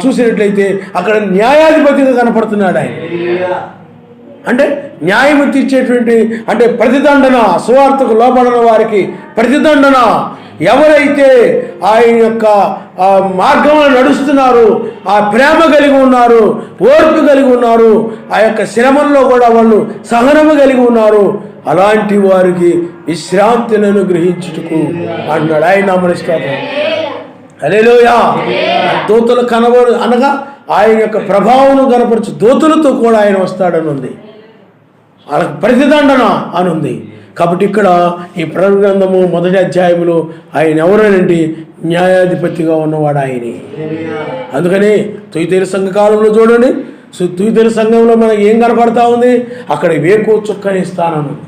[SPEAKER 1] చూసినట్లయితే అక్కడ న్యాయాధిపతిగా కనపడుతున్నాడు ఆయన. అంటే న్యాయము తీర్చేటువంటి అంటే ప్రతిదండన, సువార్తకు లోబడిన వారికి ప్రతిదండన. ఎవరైతే ఆయన యొక్క మార్గంలో నడుస్తున్నారు, ఆ ప్రేమ కలిగి ఉన్నారు, ఓర్పు కలిగి ఉన్నారు, ఆ యొక్క శ్రమల్లో కూడా వాళ్ళు సహనము కలిగి ఉన్నారు, అలాంటి వారికి విశ్రాంతిని అనుగ్రహించుటకు అన్నాడు. ఆయన నమస్కారం. హల్లెలూయా. దూతలు కనబడు అనగా ఆయన యొక్క ప్రభావం కనపరచు దూతలతో కూడా ఆయన వస్తాడని ఉంది. వాళ్ళకి ప్రతిదండన అని ఉంది. కాబట్టి ఇక్కడ ఈ ప్రకటన గ్రంథము 1వ అధ్యాయంలో ఆయన ఎవరనంటే న్యాయాధిపతిగా ఉన్నవాడు ఆయనే. అందుకని తుయితీర సంఘ కాలంలో చూడండి, తుయితీర సంఘంలో మనకి ఏం కనపడతా ఉంది? అక్కడ వేకువ చుక్కని స్థానం ఉంది.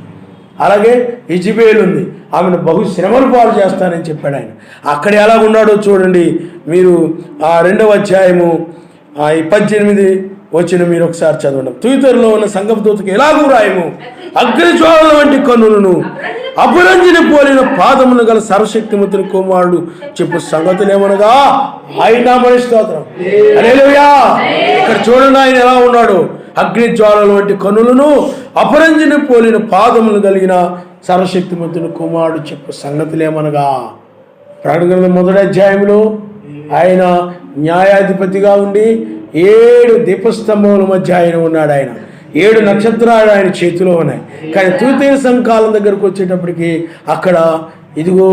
[SPEAKER 1] అలాగే ఇజిబేల్ ఉంది, ఆమెను బహు శ్రమలు పాలు చేస్తానని చెప్పాడు ఆయన. అక్కడ ఎలా ఉన్నాడో చూడండి. మీరు ఆ 2వ అధ్యాయము 18 వచ్చిన మీరు ఒకసారి చదవండి. తుయితరులో ఉన్న సంఘపు దూతకు ఎలాగూ రాయము, అగ్నిజ్వాలల వంటి కన్నులను, అపరంజిని పోలిన పాదమును గల సర్వశక్తిమంతుని కుమారుడు చెప్పు సంగతులేమనగా ఆయన మన స్తోత్రం. హల్లెలూయా. ఇక్కడ చూడండి ఆయన ఎలా ఉన్నాడు. అగ్నిజ్వాలల వంటి కన్నులను, అపరంజిని పోలిన పాదములు కలిగిన సర్వశక్తిమంతుని కుమారుడు చెప్పు సంగతులేమనగా. ప్రకటన గ్రంథం 1వ అధ్యాయంలో ఆయన న్యాయాధిపతిగా ఉండి 7 దీపస్తంభముల మధ్య ఆయన ఉన్నాడు. ఆయన 7 నక్షత్రాలు ఆయన చేతిలో ఉన్నాయి. కానీ తుయితీర సంఘకాలం దగ్గరకు వచ్చేటప్పటికి అక్కడ ఇదిగో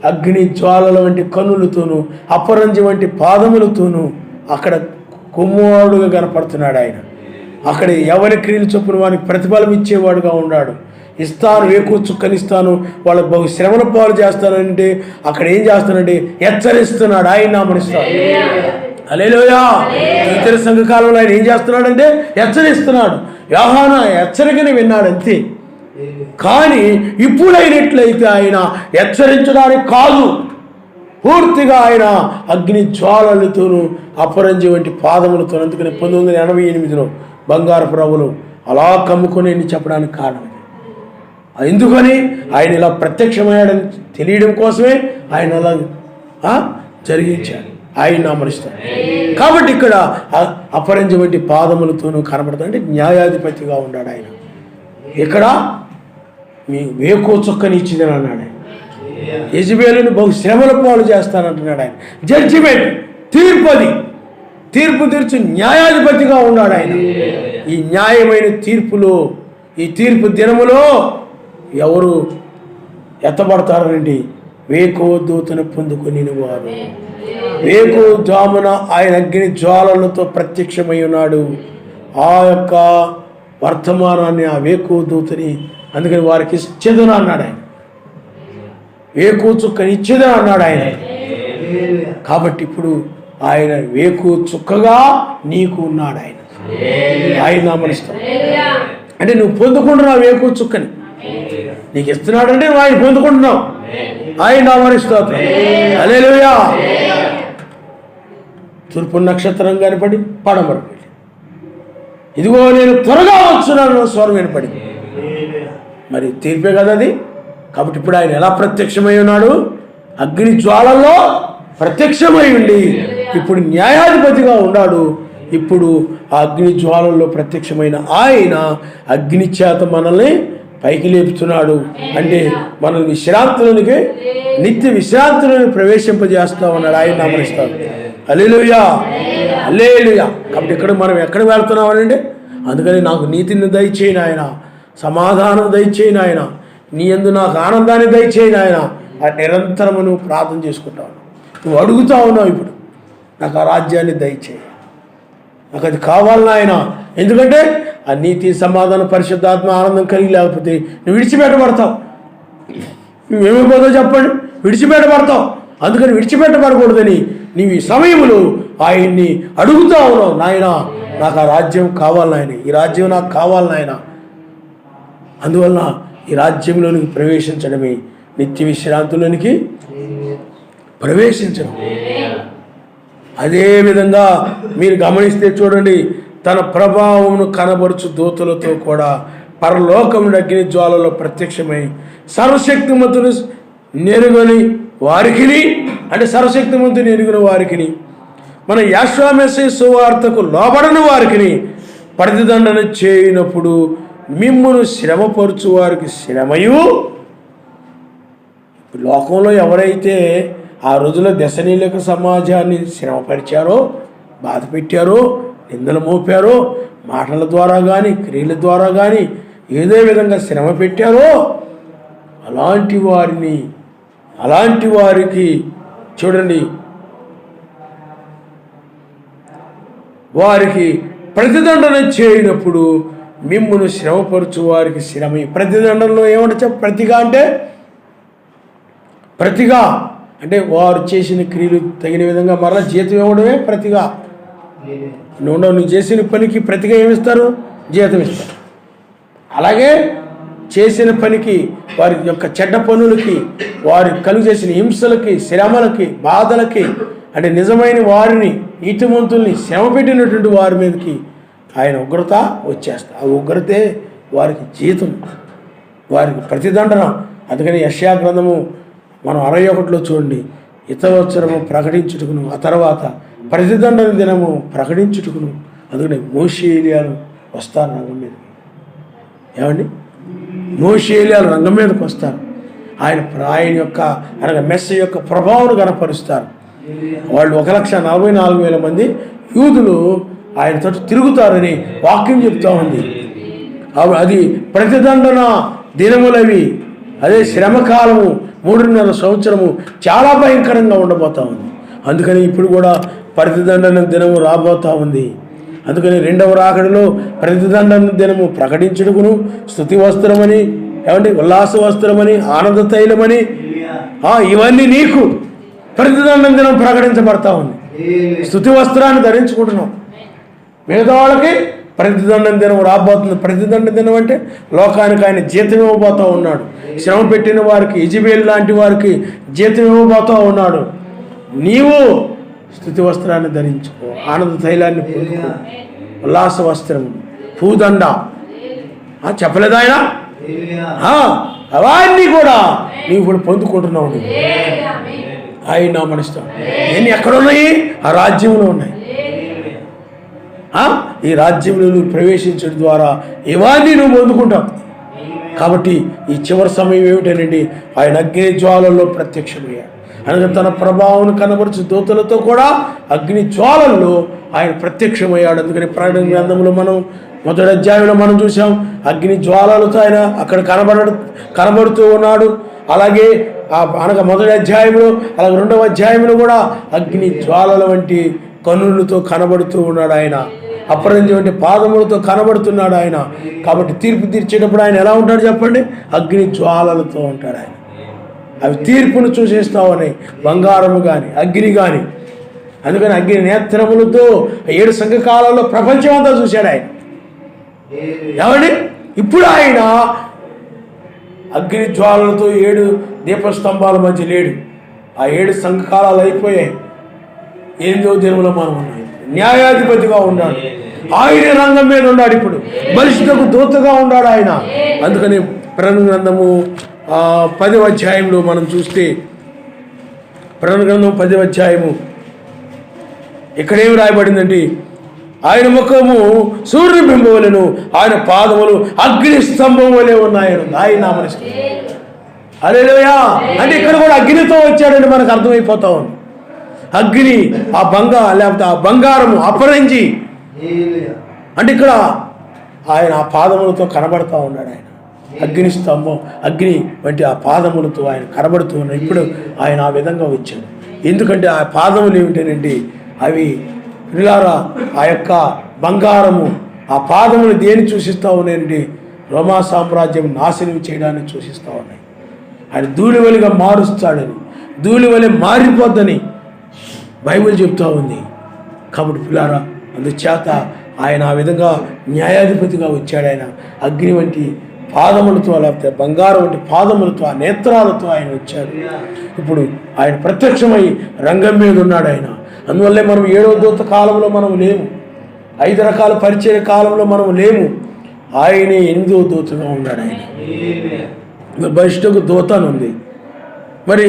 [SPEAKER 1] అగ్ని జ్వాలల వంటి కన్నులతోనూ అపరంజి వంటి పాదములతోనూ అక్కడ కుమారుడుగా కనపడుతున్నాడు ఆయన. అక్కడ ఎవరి క్రియలు చొప్పున వారికి ప్రతిఫలం ఇచ్చేవాడుగా ఉన్నాడు. ఇస్తాను, వేకువ చుక్కనిస్తాను, వాళ్ళకు బహు శ్రమల పాలు చేస్తానంటే అక్కడ ఏం చేస్తానంటే హెచ్చరిస్తున్నాడు. ఆయన నామనిస్తాడు. హల్లెలూయా. తుయితీర సంఘకాలంలో ఆయన ఏం చేస్తున్నాడంటే హెచ్చరిస్తున్నాడు. యోహాను హెచ్చరికని విన్నాడు అంతే. కానీ ఇప్పుడైనట్లయితే ఆయన హెచ్చరించడానికి కాదు, పూర్తిగా ఆయన అగ్ని జ్వాలలతోనూ అపరంజి వంటి పాదములతో. అందుకని 1988లో బంగారపు రవ్వలు అలా కమ్ముకొని చెప్పడానికి కారణం. ఎందుకని ఆయన ఇలా ప్రత్యక్షమయ్యాడని తెలియడం కోసమే ఆయన అలా జరిగించాడు. ఆయన నామరిస్తాడు. కాబట్టి ఇక్కడ అపరంజి వంటి పాదములతోనూ కనబడతాడు. అంటే న్యాయాధిపతిగా ఉన్నాడు ఆయన. ఇక్కడ మీ వేకువ చుక్కని ఇచ్చిందని అన్నాడు ఆయన. యెజబెలును బహు శ్రమల పాలు చేస్తానంటున్నాడు ఆయన. జడ్జిమెంట్, తీర్పు తీర్చి న్యాయాధిపతిగా ఉన్నాడు ఆయన. ఈ న్యాయమైన తీర్పులో, ఈ తీర్పు దినములో ఎవరు ఎత్తబడతారండి? వేకువ దూతను పొందుకొని వారు. వేకువ జామున ఆయన అగ్ని జ్వాలలతో ప్రత్యక్షమై ఉన్నాడు. ఆ యొక్క వర్తమానాన్ని, ఆ వేకువ దూతని అందుకని వారికి ఇచ్చేదని అన్నాడు ఆయన. వేకువ చుక్కని ఇచ్చేదని అన్నాడు ఆయన. కాబట్టి ఇప్పుడు ఆయన వేకువ చుక్కగా నీకు ఉన్నాడు ఆయన. ఆయన నామనిస్తాడు. అంటే నువ్వు పొందుకుంటున్నావు వేకువ చుక్కని, నీకు ఇస్తున్నాడంటే నువ్వు ఆయన పొందుకుంటున్నావు. ఆయన నామనిస్తాడు. హల్లెలూయా. తూర్పు నక్షత్రం కనపడి పడమర వెళ్ళి, ఇదిగో నేను త్వరగా వచ్చున్నాను స్వరం వినపడి. మరి తీర్పే కదా అది. కాబట్టి ఇప్పుడు ఆయన ఎలా ప్రత్యక్షమై ఉన్నాడు? అగ్ని జ్వాలల్లో ప్రత్యక్షమై ఉండి ఇప్పుడు న్యాయాధిపతిగా ఉన్నాడు. ఇప్పుడు ఆ అగ్ని జ్వాలల్లో ప్రత్యక్షమైన ఆయన అగ్ని చేత మనల్ని పైకి లేపుతున్నాడు. అంటే మనల్ని విశ్రాంతిలోనికి, నిత్య విశ్రాంతిలోని ప్రవేశింపజేస్తా ఉన్నాడు. ఆయన నామనిస్తాడు. హల్లెలూయా, హల్లెలూయా. కాబట్టి ఇక్కడ మనం ఎక్కడ వెళ్తున్నామనండి? అందుకని నాకు నీతిని దయచేయను ఆయన, సమాధానం దయచేయను ఆయన, నీ యందు నాకు ఆనందాన్ని దయచేయను ఆయన. ఆ నిరంతరము నువ్వు ప్రార్థన చేసుకుంటావు, నువ్వు అడుగుతా ఉన్నావు. ఇప్పుడు నాకు ఆ రాజ్యాన్ని దయచేయి, నాకు అది కావాలని ఆయన. ఎందుకంటే ఆ నీతి, సమాధానం, పరిశుద్ధాత్మ, ఆనందం కలిగి లేకపోతే నువ్వు విడిచిపెట్టబడతావు. నువ్వేమైపోతావు చెప్పండి? విడిచిపెట్టబడతావు. అందుకని విడిచిపెట్టబడకూడదని నీవు ఈ సమయంలో ఆయన్ని అడుగుతా ఉన్నావు. నాయన నాకు ఆ రాజ్యం కావాలి నాయన, ఈ రాజ్యం నాకు కావాలి నాయన. అందువలన ఈ రాజ్యంలోనికి ప్రవేశించడమే నిత్య విశ్రాంతిలోనికి ప్రవేశించడం. అదేవిధంగా మీరు గమనిస్తే చూడండి, తన ప్రభావమును కనబరుచు దూతలతో కూడా పరలోకం అగ్ని జ్వాలలో ప్రత్యక్షమై సర్వశక్తిమంతుని నెరుగని వారికిని, అంటే సర్వశక్తిమంతుని ఎరుగిన వారికిని, మన యెహోవా మెస్సీయ సువార్తకు లోబడని వారికిని ప్రతిదండన చేయనప్పుడు మిమ్మును శ్రమపరచు వారికి శ్రమయు. లోకంలో ఎవరైతే ఆ రోజుల్లో దశనీయులకు సమాజాన్ని శ్రమపరిచారో, బాధ పెట్టారో, నిందలు మోపారో, మాటల ద్వారా కానీ క్రియల ద్వారా కానీ ఏదో విధంగా శ్రమ పెట్టారో అలాంటి వారికి చూడండి, వారికి ప్రతిదండన చేయనప్పుడు మిమ్మును శ్రమపరచు వారికి శ్రమ. ప్రతిదండనలో ఏమంటే ప్రతిగా వారు చేసిన క్రియలు తగిన విధంగా మరలా జీతం ఇవ్వడమే ప్రతిగా. నువ్వు చేసిన పనికి ప్రతిగా ఏమిస్తారు? జీతం ఇస్తారు. అలాగే చేసిన పనికి, వారి యొక్క చెడ్డ పనులకి, వారి కలుగు చేసిన హింసలకి, శ్రమలకి, బాధలకి, నిజమైన వారిని, నీతిమంతుల్ని శ్రమ పెట్టినటువంటి వారి మీదకి ఆయన ఉగ్రత వచ్చేస్తారు. ఆ ఉగ్రతే వారికి జీతం, వారికి ప్రతిదండన. అందుకని యెషయా గ్రంథము మనం 61లో చూడండి, హితవచనము ప్రకటించుటకును, ఆ తర్వాత ప్రతిదండన దినము ప్రకటించుటకును. అందుకని మోషే ఏలీయాలు వస్తారు రంగం మీదకి. ఏమండి, మోషే ఏలీయాలు రంగం మీదకి వస్తారు. ఆయన యొక్క మెస్స యొక్క ప్రభావం కనపరుస్తారు. వాళ్ళు 1,44,000 మంది యూదులు ఆయనతో తిరుగుతారని వాక్యం చెప్తా ఉంది. అది ప్రతిదండన దినములవి. అదే శ్రమకాలము 3.5 సంవత్సరము చాలా భయంకరంగా ఉండబోతా ఉంది. అందుకని ఇప్పుడు కూడా ప్రతిదండన దినము రాబోతా ఉంది. అందుకని 2వ రాకడలో ప్రతిదండన దినము ప్రకటించుటకును, స్తుతి వస్త్రమని, ఉల్లాస వస్త్రమని, ఆనంద తైలమని, ఇవన్నీ నీకు ప్రతిదండన దినం ప్రకటించబడతా ఉంది. స్తుతి వస్త్రాన్ని ధరించుకుంటున్నాం. మిగతా వాళ్ళకి ప్రతిదండన దినం రాబోతుంది. ప్రతిదండన దినం అంటే లోకానికి ఆయన జీతం ఇవ్వబోతూ ఉన్నాడు. శ్రమ పెట్టిన వారికి, ఇజబేల్ లాంటి వారికి జీతం ఇవ్వబోతూ ఉన్నాడు. నీవు స్తుతి వస్త్రాన్ని ధరించుకో, ఆనంద తైలాన్ని పొందుకో, ఉల్లాస వస్త్రము, పూదండ. చెప్పలేదు ఆయన? అవన్నీ కూడా నీవు ఇప్పుడు పొందుకుంటున్నావు. ఆయన నామనిస్తాం. నేను ఎక్కడున్నాయి? ఆ రాజ్యంలో ఉన్నాయి. ఈ రాజ్యంలో నువ్వు ప్రవేశించడం ద్వారా ఇవన్నీ నువ్వు పొందుకుంటావు. కాబట్టి ఈ చివరి సమయం ఏమిటనండి, ఆయన అగ్ని జ్వాలల్లో ప్రత్యక్షమయ్యాడు. అనగా తన ప్రభావం కనబరుచు దూతలతో కూడా అగ్ని జ్వాలల్లో ఆయన ప్రత్యక్షమయ్యాడు. అందుకని ప్రకటన గ్రంథంలో మనం 1వ అధ్యాయంలో మనం చూసాం, అగ్ని జ్వాలలతో ఆయన అక్కడ కనబడుతూ ఉన్నాడు. అలాగే అనగా 1వ అధ్యాయంలో, అలాగే 2వ అధ్యాయంలో కూడా అగ్ని జ్వాలల వంటి కన్నులతో కనబడుతూ ఉన్నాడు ఆయన. అపరంజి వంటి పాదములతో కనబడుతున్నాడు ఆయన. కాబట్టి తీర్పు తీర్చేటప్పుడు ఆయన ఎలా ఉంటాడు చెప్పండి? అగ్ని జ్వాలలతో ఉంటాడు ఆయన. అవి తీర్పును చూసేస్తామని, బంగారము కానీ అగ్ని కానీ. అందుకని అగ్ని నేత్రములతో 7 సంఘకాలంలో ప్రపంచం అంతా చూశాడు ఆయన. ఏమండి, ఇప్పుడు ఆయన అగ్ని జ్వాలలతో 7 దీపస్తంభాల మధ్య లేడు. ఆ 7 సంఘకాలాలు అయిపోయాయి. 8వ దినంలో మనం ఉన్నాం. న్యాయాధిపతిగా ఉన్నాడు ఆయన. రంగం మీద ఉన్నాడు. ఇప్పుడు బలిష్ఠకు దూతగా ఉన్నాడు ఆయన. అందుకని ప్రకటన గ్రంథము 10వ అధ్యాయంలో మనం చూస్తే, ప్రకటన గ్రంథం 10వ అధ్యాయము ఇక్కడేమి రాయబడిందంటే, ఆయన ముఖము సూర్యబింబం వలెను, ఆయన పాదములు అగ్ని స్తంభం వలె ఉన్నాయని ఆయన నామనిస్తుంది. హల్లెలూయా. అంటే ఇక్కడ కూడా అగ్నితో వచ్చాడని మనకు అర్థమైపోతా ఉంది. అగ్ని, లేకపోతే ఆ బంగారము, అపరంజి. అంటే ఇక్కడ ఆయన ఆ పాదములతో కనబడతా ఉన్నాడు. ఆయన అగ్ని స్తంభం, అగ్ని వంటి ఆ పాదములతో ఆయన కనబడుతూ ఉన్నాడు. ఇప్పుడు ఆయన ఆ విధంగా వచ్చాడు. ఎందుకంటే ఆ పాదములు ఏమిటనంటే, అవి పిల్లారా ఆ యొక్క బంగారము, ఆ పాదములు దేన్ని సూచిస్తూ ఉన్నాయంటే, రోమా సామ్రాజ్యం నాశనం చేయడాన్ని సూచిస్తూ ఉన్నాయి. ఆయన ధూళివలిగా మారుస్తాడని, ధూళివలి మారిపోద్దని బైబిల్ చెప్తూ ఉంది. కాబట్టి పిల్లారా, అందుచేత ఆయన ఆ విధంగా న్యాయాధిపతిగా వచ్చాడు. ఆయన అగ్ని వంటి పాదములతో, లేకపోతే బంగారం వంటి పాదములతో, ఆ నేత్రాలతో ఆయన వచ్చాడు. ఇప్పుడు ఆయన ప్రత్యక్షమై రంగం మీద ఉన్నాడు ఆయన. అందువల్లే మనం 7వ దూత కాలంలో మనం లేము, 5 రకాల పరిచయ కాలంలో మనం లేము. ఆయనే 8వ దూతగా ఉన్నాడు. ఆయన బలిష్ఠకు దూత అని ఉంది. మరి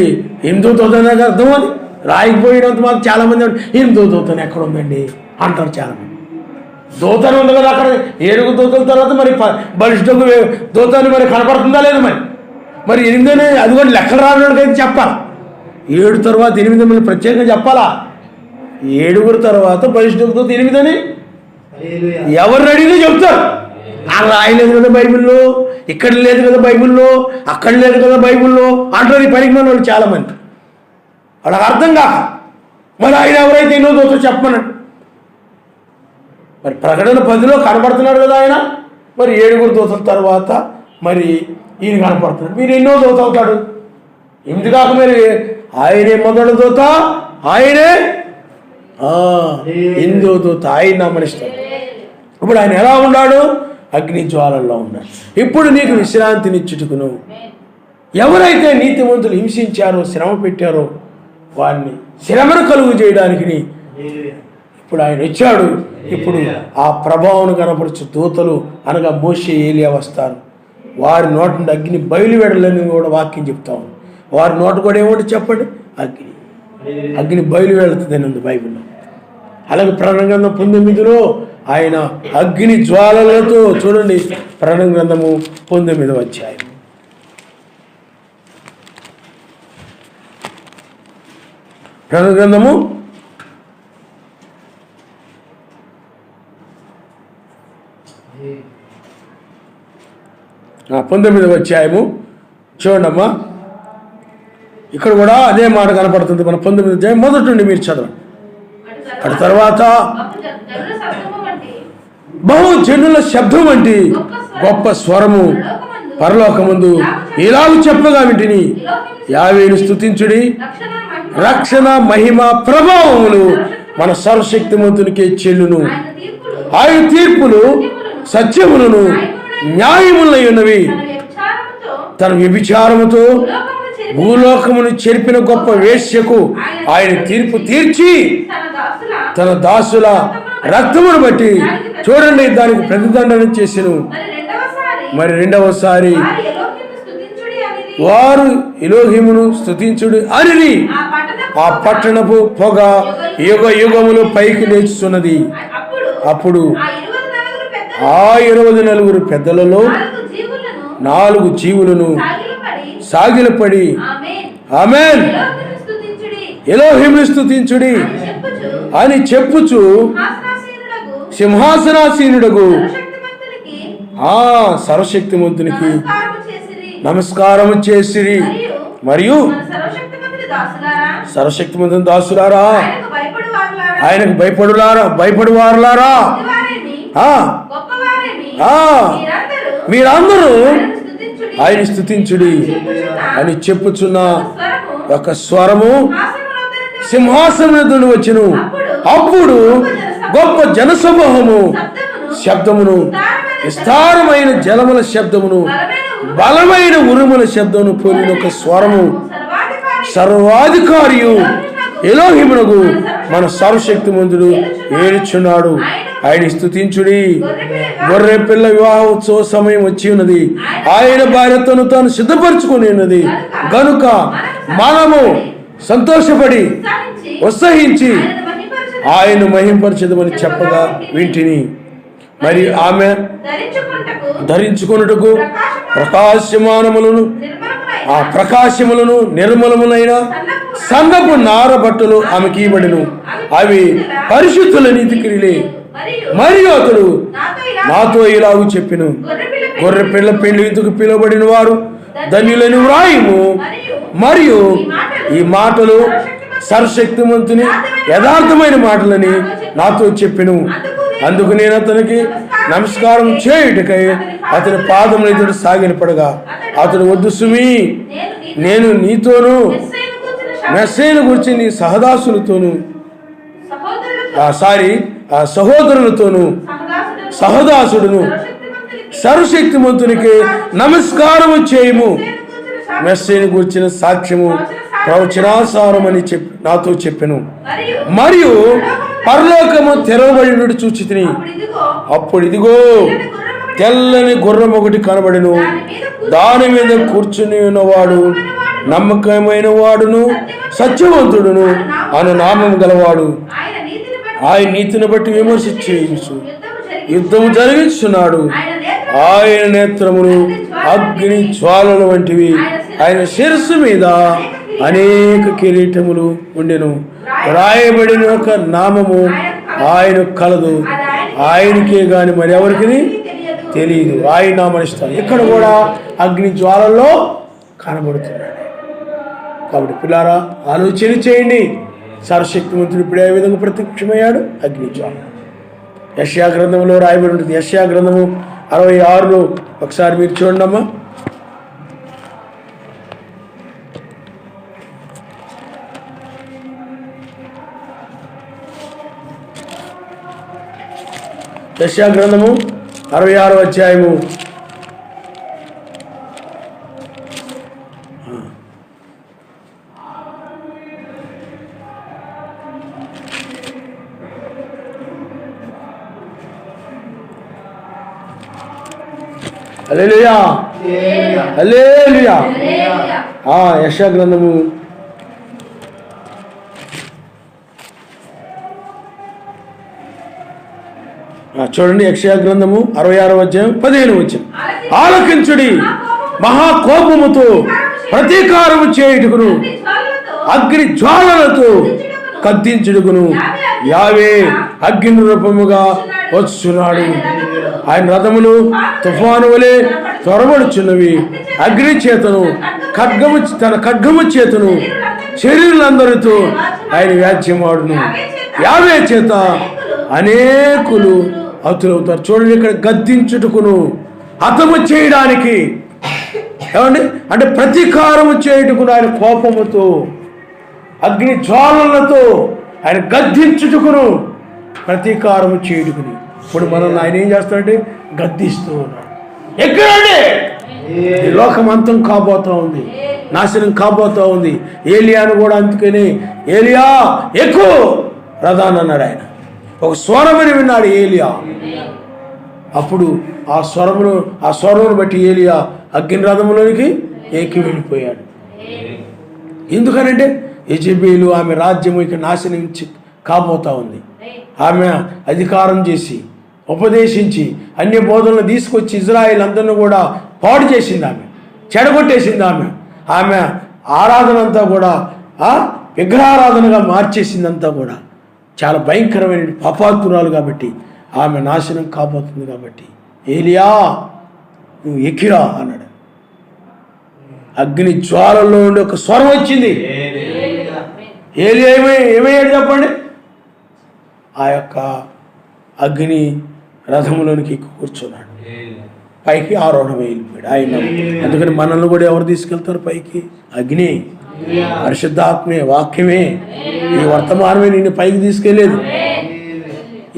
[SPEAKER 1] 8వ దూత అనేది అర్థం అని రాయకపోయినంత మాకు చాలామంది 8వ దూతను ఎక్కడ ఉందండి అంటారు చాలామంది. దూతను ఉంది కదా అక్కడ, 7 దూతల తర్వాత మరి బలిష్ఠకు దూతని మరి కనపడుతుందా లేదు మరి 8 అది కూడా లెక్కలు రావడానికైతే చెప్పాలి. 7 తర్వాత 8 మళ్ళీ ప్రత్యేకంగా చెప్పాలా? 7 తర్వాత బలిష్ఠకు దూత 8 అని ఎవరు అడిగినా చెప్తారు. అలా రాయలేదు కదా బైబిల్లో, ఇక్కడ లేదు కదా బైబిల్లో, అక్కడ లేదు కదా బైబిల్లో అంటారు ఈ పనికి మన వాళ్ళు చాలామంది. వాళ్ళకి అర్థం కాక మరి ఆయన ఎవరైతే ఎన్నో దూత చెప్పమన్నాడు. మరి ప్రకటన 10లో కనపడుతున్నాడు కదా ఆయన, మరి 7 దూతల తర్వాత మరి ఈయన కనపడుతున్నాడు. మీరు ఎన్నో దూత అవుతాడు? 8 కాక మరి ఆయనే మొదటి దూత, ఆయనే 8వ దూత, ఆయన నమ్మనిస్తాడు. ఇప్పుడు ఆయన ఎలా ఉన్నాడు? అగ్ని జ్వాలల్లో ఉన్నాడు. ఇప్పుడు నీకు విశ్రాంతినిచ్చుటకును ఎవరైతే నీతిమంతులు హింసించారో, శ్రమ పెట్టారో వారిని శ్రమను కలుగు చేయడానికి ఇప్పుడు ఆయన ఇచ్చాడు. ఇప్పుడు ఆ ప్రభావం కనపరచు దూతలు అనగా మోషే, ఏలియా వస్తారు. వారి నోట నుండి అగ్ని బయలువెడలని కూడా వాక్యం చెప్తాం. వారి నోట కూడా ఏమిటి చెప్పండి? అగ్ని బయలువెళుతుంది ఉంది బైబిల్లో. అలాగే ప్రకటన గ్రంథం 19లో ఆయన అగ్ని జ్వాలలతో, చూడండి ప్రకటన గ్రంథము 19వ అధ్యాయం. ప్రకటన గ్రంథము 19వ అధ్యాయము చూడమ్మా. ఇక్కడ కూడా అదే మాట కనపడుతుంది. మన 19వ అధ్యాయం మొదటి నుండి మీరు చదవండి. అటు తర్వాత బహు జనుల శబ్దం వంటి గొప్ప స్వరము పరలోకమందు ఇలాగ చెప్పగా వింటిని, యావేను స్తుతించుడి, రక్షణ మహిమ ప్రభావములు మన సర్వశక్తిమంతునికే చెల్లును. ఆయన తీర్పులు సత్యములను న్యాయములై ఉన్నవి. తన వ్యభిచారముతో భూలోకమును చెరిపిన గొప్ప వేశ్యకు ఆయన తీర్పు తీర్చి తన దాసుల రక్తమును బట్టి, చూడండి, దానికి ప్రతిదండన చేసెను. మరి రెండవసారి వారు ఎలోహిమును స్తుతించుడు అని ఆ పట్టణపు పొగ యుగ యుగములు పైకి లేచుతున్నది. అప్పుడు ఆ 24 పెద్దలలో 4 జీవులను సాగిలపడి ఆమేన్ ఎలోహిమును స్తుతించుడి అని చెప్పుచు సింహాసనాసీనుడగు సర్వశక్తిమంతునికి నమస్కారము చేసిరి. మరియు సర్వశక్తిమంతుని దాసులారా, ఆయనకు భయపడువారులారా, మీరందరూ ఆయన స్తుతించుడి అని చెప్పుచున్న ఒక స్వరము సింహాసనం వచ్చును. అప్పుడు గొప్ప జనసమూహము శబ్దమును, విస్తారమైన జలముల శబ్దమును, బలమైన ఉరుముల శబ్దమును పోలిన ఒక స్వరము సర్వాధికారియు ఎలోహిమునకు మన సర్వశక్తిమంతుడు ఏడుచున్నాడు. ఆయన స్తుతించుడి. గొర్రె పిల్ల వివాహ ఉత్సవ సమయం వచ్చి ఉన్నది. ఆయన భార్యతను తాను సిద్ధపరచుకుని ఉన్నది గనుక మనము సంతోషపడి ఉత్సహించి ఆయన మహింపరచదమని చెప్పగా వింటిని. మరి ఆమె ధరించుకొనుటకు ప్రకాశమానములను నిర్మలములైన సన్నపు నార బట్టలు ఆమెకి ఇవ్వబడెను. అవి పరిశుద్ధుల నీతి క్రియలే. మరియు అతడు నాతో ఇలాగూ చెప్పెను, గొర్రె పిల్ల పెళ్లి విందుకు పిలువబడిన వారు ధన్యులని వ్రాయుము. మరియు ఈ మాటలు సర్వశక్తిమంతుని యథార్థమైన మాటలని నాతో చెప్పెను. అందుకు నేను అతనికి నమస్కారం చేయుటకై అతని పాదముల ఎదుట సాగిలపడగా అతడు, వద్దు సుమి, నేను నీతోనూ మెస్సైను గురించి నీ సహదాసులతోనూ సహోదరులతోనూ సహదాసుడును సర్వశక్తిమంతునికి నమస్కారము చేయము. మెస్సైను గురించిన సాక్ష్యము ప్రవచనాసారమని నాతో చెప్పెను. మరియు పరలోకము తెరవబడినట్టు చూచితిని. అప్పుడు ఇదిగో తెల్లని గుర్రం ఒకటి కనబడెను. దాని మీద కూర్చుని ఉన్నవాడు నమ్మకమైన వాడును సత్యవంతుడును అను నామం గలవాడు. ఆయన నీతిని బట్టి విమర్శ చేయించు యుద్ధము జరిగించున్నాడు. ఆయన నేత్రములు అగ్ని జ్వాలల వంటివి, ఆయన శిరస్సు మీద అనేక కిరీటములు ఉండెను. రాయబడిన ఒక నామము ఆయన కలదు, ఆయనకే గాని మరి ఎవరికి తెలియదు. ఆయన నామనిస్తాడు. ఇక్కడ కూడా అగ్ని జ్వాలల్లో కనబడుతున్నాడు. కాబట్టి పిల్లారా, ఆలోచన చేయండి. సర్వశక్తిమంతుడు ఇప్పుడు ఏ విధంగా ప్రత్యక్షమయ్యాడు? అగ్ని జ్వాల. యెషయా గ్రంథంలో రాయబడి ఉంటుంది. యెషయా గ్రంథము 66లో ఒకసారి మీరు చూడండి అమ్మా. యెషయా గ్రంథము 66వ అధ్యాయము హల్లెలూయా హల్లెలూయా. యెషయా గ్రంథము చూడండి. యెషయా గ్రంథము 66వ అధ్యాయం 15వ వచనం. ఆలకించుడి, మహాకోపముతో ప్రతీకారము చేయుటకును అగ్ని జ్వాలలతో కత్తించుడుకును యావే అగ్ని రూపముగా వచ్చున్నాడు. ఆయన రథములు తుఫాను వలె త్వరబడుచున్నవి. అగ్ని చేతను తన ఖడ్గము చేతను శరీరులందరితో ఆయన వ్యాజ్యమాడును. యావే చేత అనేకులు హతులవుతారు. చూడండి, ఇక్కడ గద్దించుటకును హతము చేయడానికి, ఏమండి అంటే ప్రతీకారము చేయుటకును ఆయన కోపముతో అగ్ని జ్వాలలతో ఆయన గద్దించుటకును ప్రతీకారము చేయుటకుని. ఇప్పుడు మనల్ని ఆయన ఏం చేస్తాడంటే గద్దిస్తూ ఉన్నాడు. ఎక్కడండి ఈ లోకం అంతం కాబోతా ఉంది, నాశనం కాబోతా ఉంది. ఏలియాను కూడా అందుకని ఏలియా ఎక్కువ రథాన్ని అన్నాడు. ఆయన ఒక స్వరమని విన్నాడు ఏలియా. అప్పుడు ఆ స్వరమును బట్టి ఏలియా అగ్ని రథంలోనికి ఎక్కి వెళ్ళిపోయాడు. ఎందుకనంటే యెజెబెలు ఆమె రాజ్యము ఇక నాశనించి కాబోతా ఉంది. ఆమె అధికారం చేసి ఉపదేశించి అన్య బోధనలు తీసుకొచ్చి ఇజ్రాయేల్ అందరిని కూడా పాడు చేసింది. ఆమె చెడగొట్టేసింది. ఆమె ఆరాధన అంతా కూడా విగ్రహారాధనగా మార్చేసిందంతా కూడా. చాలా భయంకరమైన పాపాత్మురాలు కాబట్టి ఆమె నాశనం కాబోతుంది. కాబట్టి ఏలియా నువ్వు ఎక్కిరా అన్నాడు. అగ్ని జ్వాలల్లో ఉండి ఒక స్వరం వచ్చింది. ఏలియా ఏమయ్యాడు చెప్పండి? ఆ యొక్క అగ్ని రథంలోనికి కూర్చున్నాడు. పైకి ఆరోహణ వెళ్ళిపోయాడు ఆయన. అందుకని మనల్ని కూడా ఎవరు తీసుకెళ్తారు పైకి? అగ్ని, పరిశుద్ధాత్మే, వాక్యమే. ఈ వర్తమానమే నిన్ను పైకి తీసుకెళ్ళేది.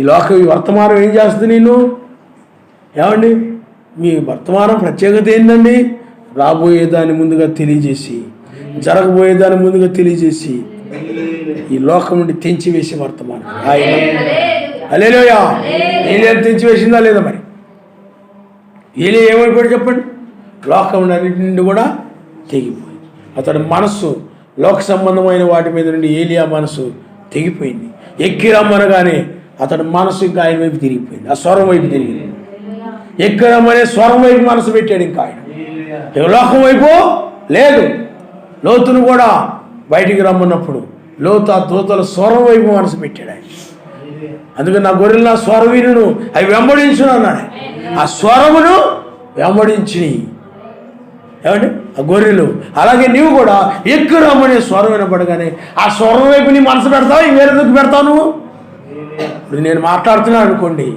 [SPEAKER 1] ఈ వర్తమానం ఏం చేస్తుంది నిన్ను? ఏమండి మీ వర్తమానం ప్రత్యేకత ఏంటండి? రాబోయేదాన్ని ముందుగా తెలియజేసి, జరగబోయేదాన్ని ముందుగా తెలియజేసి ఈ లోకం నుండి తెంచివేసే వర్తమానం ఆయన. హల్లెలూయా. ఏలియా తెంచివేసిందా లేదా? మరి ఏలియా ఏమైపోయాడు చెప్పండి? లోకం అన్నిటి నుండి కూడా తెగిపోయింది. అతడి మనస్సు లోక సంబంధమైన వాటి మీద నుండి ఏలియా మనసు తెగిపోయింది. ఎక్కి రమ్మనగానే అతడి మనసు ఇంకా ఆయన వైపు తిరిగిపోయింది. ఆ స్వరం వైపు తిరిగింది. ఎక్కి రమ్మనే స్వరం వైపు మనసు పెట్టాడు. ఇంకా ఆయన లోకం వైపు లేదు. లోతును కూడా బయటికి రమ్మన్నప్పుడు లోతు ఆ దూతల స్వరం వైపు మనసు పెట్టాడు ఆయన. అందుకని నా గొర్రెలు నా స్వరవీరును అవి వెంబడించును అన్నాడు. ఆ స్వరమును వెంబడించి ఏమంటే ఆ గొర్రెలు. అలాగే నీవు కూడా ఎక్కువ రమ్మనే స్వరం వినపడగానే ఆ స్వరం వైపు నీ మనసు పెడతావు. ఈ వేరే దుక్కు పెడతావు నువ్వు. ఇప్పుడు నేను మాట్లాడుతున్నాను అనుకోండి,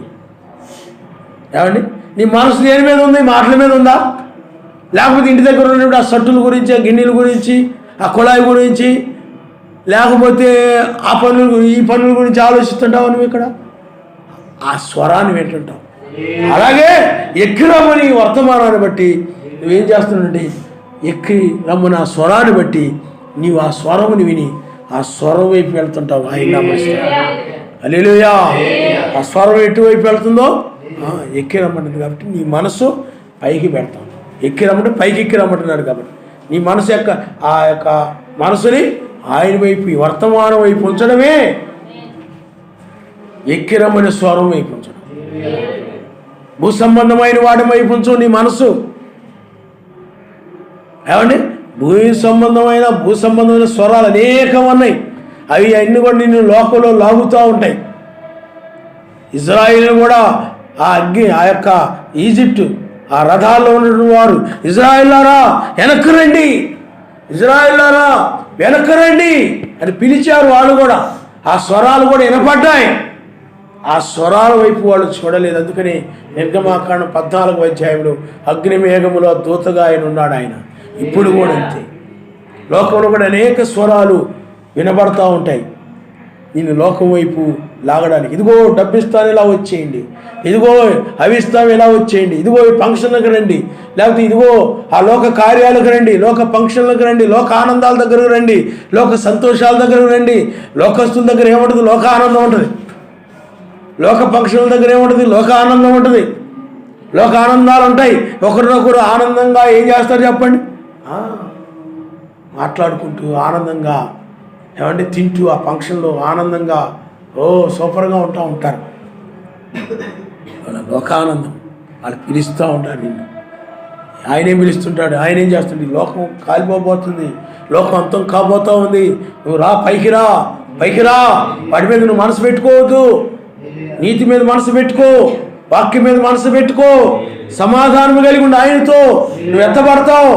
[SPEAKER 1] ఏమండి నీ మనసు దేని మీద ఉంది? మాటల మీద ఉందా? లేకపోతే ఇంటి దగ్గర ఉన్నప్పుడు ఆ సట్టుల గురించి, ఆ గిన్నెల గురించి, ఆ కుళాయి గురించి, లేకపోతే ఆ పనులు ఈ పనుల గురించి ఆలోచిస్తుంటావు నువ్వు? ఇక్కడ ఆ స్వరాన్ని వింటుంటావు. అలాగే ఎక్కి రమ్మని వర్తమానాన్ని బట్టి నువ్వేం చేస్తున్నావంటే ఎక్కి రమ్మని ఆ స్వరాన్ని బట్టి నీవు ఆ స్వరముని విని ఆ స్వరం వైపు వెళ్తుంటావు. ఆయన హల్లెలూయా. ఆ స్వరం ఎటువైపు వెళ్తుందో ఎక్కి రమ్మంటుంది. కాబట్టి నీ మనసు పైకి పెడతాం. ఎక్కి రమ్మంటే పైకి ఎక్కి రమ్మంటున్నాడు. కాబట్టి నీ మనసు ఆ యొక్క మనసుని ఆయన వైపు, వర్తమానం వైపు ఉంచడమే ఎక్కి రమ్మని స్వరం వైపు ఉంచడం. భూ సంబంధమైన వాడి వైపు ఉంచు నీ మనసు. ఏమండి, భూ సంబంధమైన స్వరాలు అనేకం ఉన్నాయి. అవి అన్ని కూడా నిన్ను లోకంలో లాగుతూ ఉంటాయి. ఇజ్రాయిల్ కూడా ఆ యొక్క ఈజిప్టు ఆ రథాల్లో ఉన్న వారు, ఇజ్రాయిల్లారా వెనక్కి రండి, ఇజ్రాయిల్లారా వెనక్కి రండి అని పిలిచారు. వాళ్ళు కూడా ఆ స్వరాలు కూడా వినపడ్డాయి. ఆ స్వరాల వైపు వాళ్ళు చూడలేదు. అందుకని నిర్గమాకాండం 14వ అధ్యాయంలో అగ్నిమేఘములో దూతగా ఆయన ఉన్నాడు. ఆయన ఇప్పుడు కూడా అంతే. లోకంలో కూడా అనేక స్వరాలు వినబడతా ఉంటాయి నిన్ను లోకం వైపు లాగడానికి. ఇదిగో డబ్బిస్తాను ఇలా వచ్చేయండి, ఇదిగో అవి ఇస్తాం ఇలా వచ్చేయండి, ఇదిగో ఈ ఫంక్షన్లకు రండి, లేకపోతే ఇదిగో ఆ లోక కార్యాలకు రండి, లోక ఫంక్షన్లకు రండి, లోక ఆనందాల దగ్గరకు రండి, లోక సంతోషాల దగ్గరకు రండి. లోకస్తుల దగ్గర ఏముంటుంది? లోక ఆనందం ఉంటుంది. లోక ఫంక్షన్ల దగ్గర ఏముంటుంది? లోక ఆనందం ఉంటుంది. లోక ఆనందాలు ఉంటాయి. ఒకరినొకరు ఆనందంగా ఏం చేస్తారు చెప్పండి? మాట్లాడుకుంటూ ఆనందంగా, ఏమంటే తింటూ ఆ ఫంక్షన్లో ఆనందంగా సూపర్గా ఉంటారు. వాళ్ళ లోకానందం. వాళ్ళు పిలుస్తూ ఉంటారు నిన్ను. ఆయనేం పిలుస్తుంటాడు, ఆయన ఏం చేస్తుంది? లోకం కాలిపోబోతుంది, లోకం అంతం కాబోతూ ఉంది, నువ్వు రా, పైకి రా, పైకి రా. వాటి మీద నువ్వు మనసు పెట్టుకోవద్దు. నీతి మీద మనసు పెట్టుకో, వాక్యం మీద మనసు పెట్టుకో, సమాధానం కలిగి ఉండి ఆయనతో నువ్వు ఎత్తబడతావు.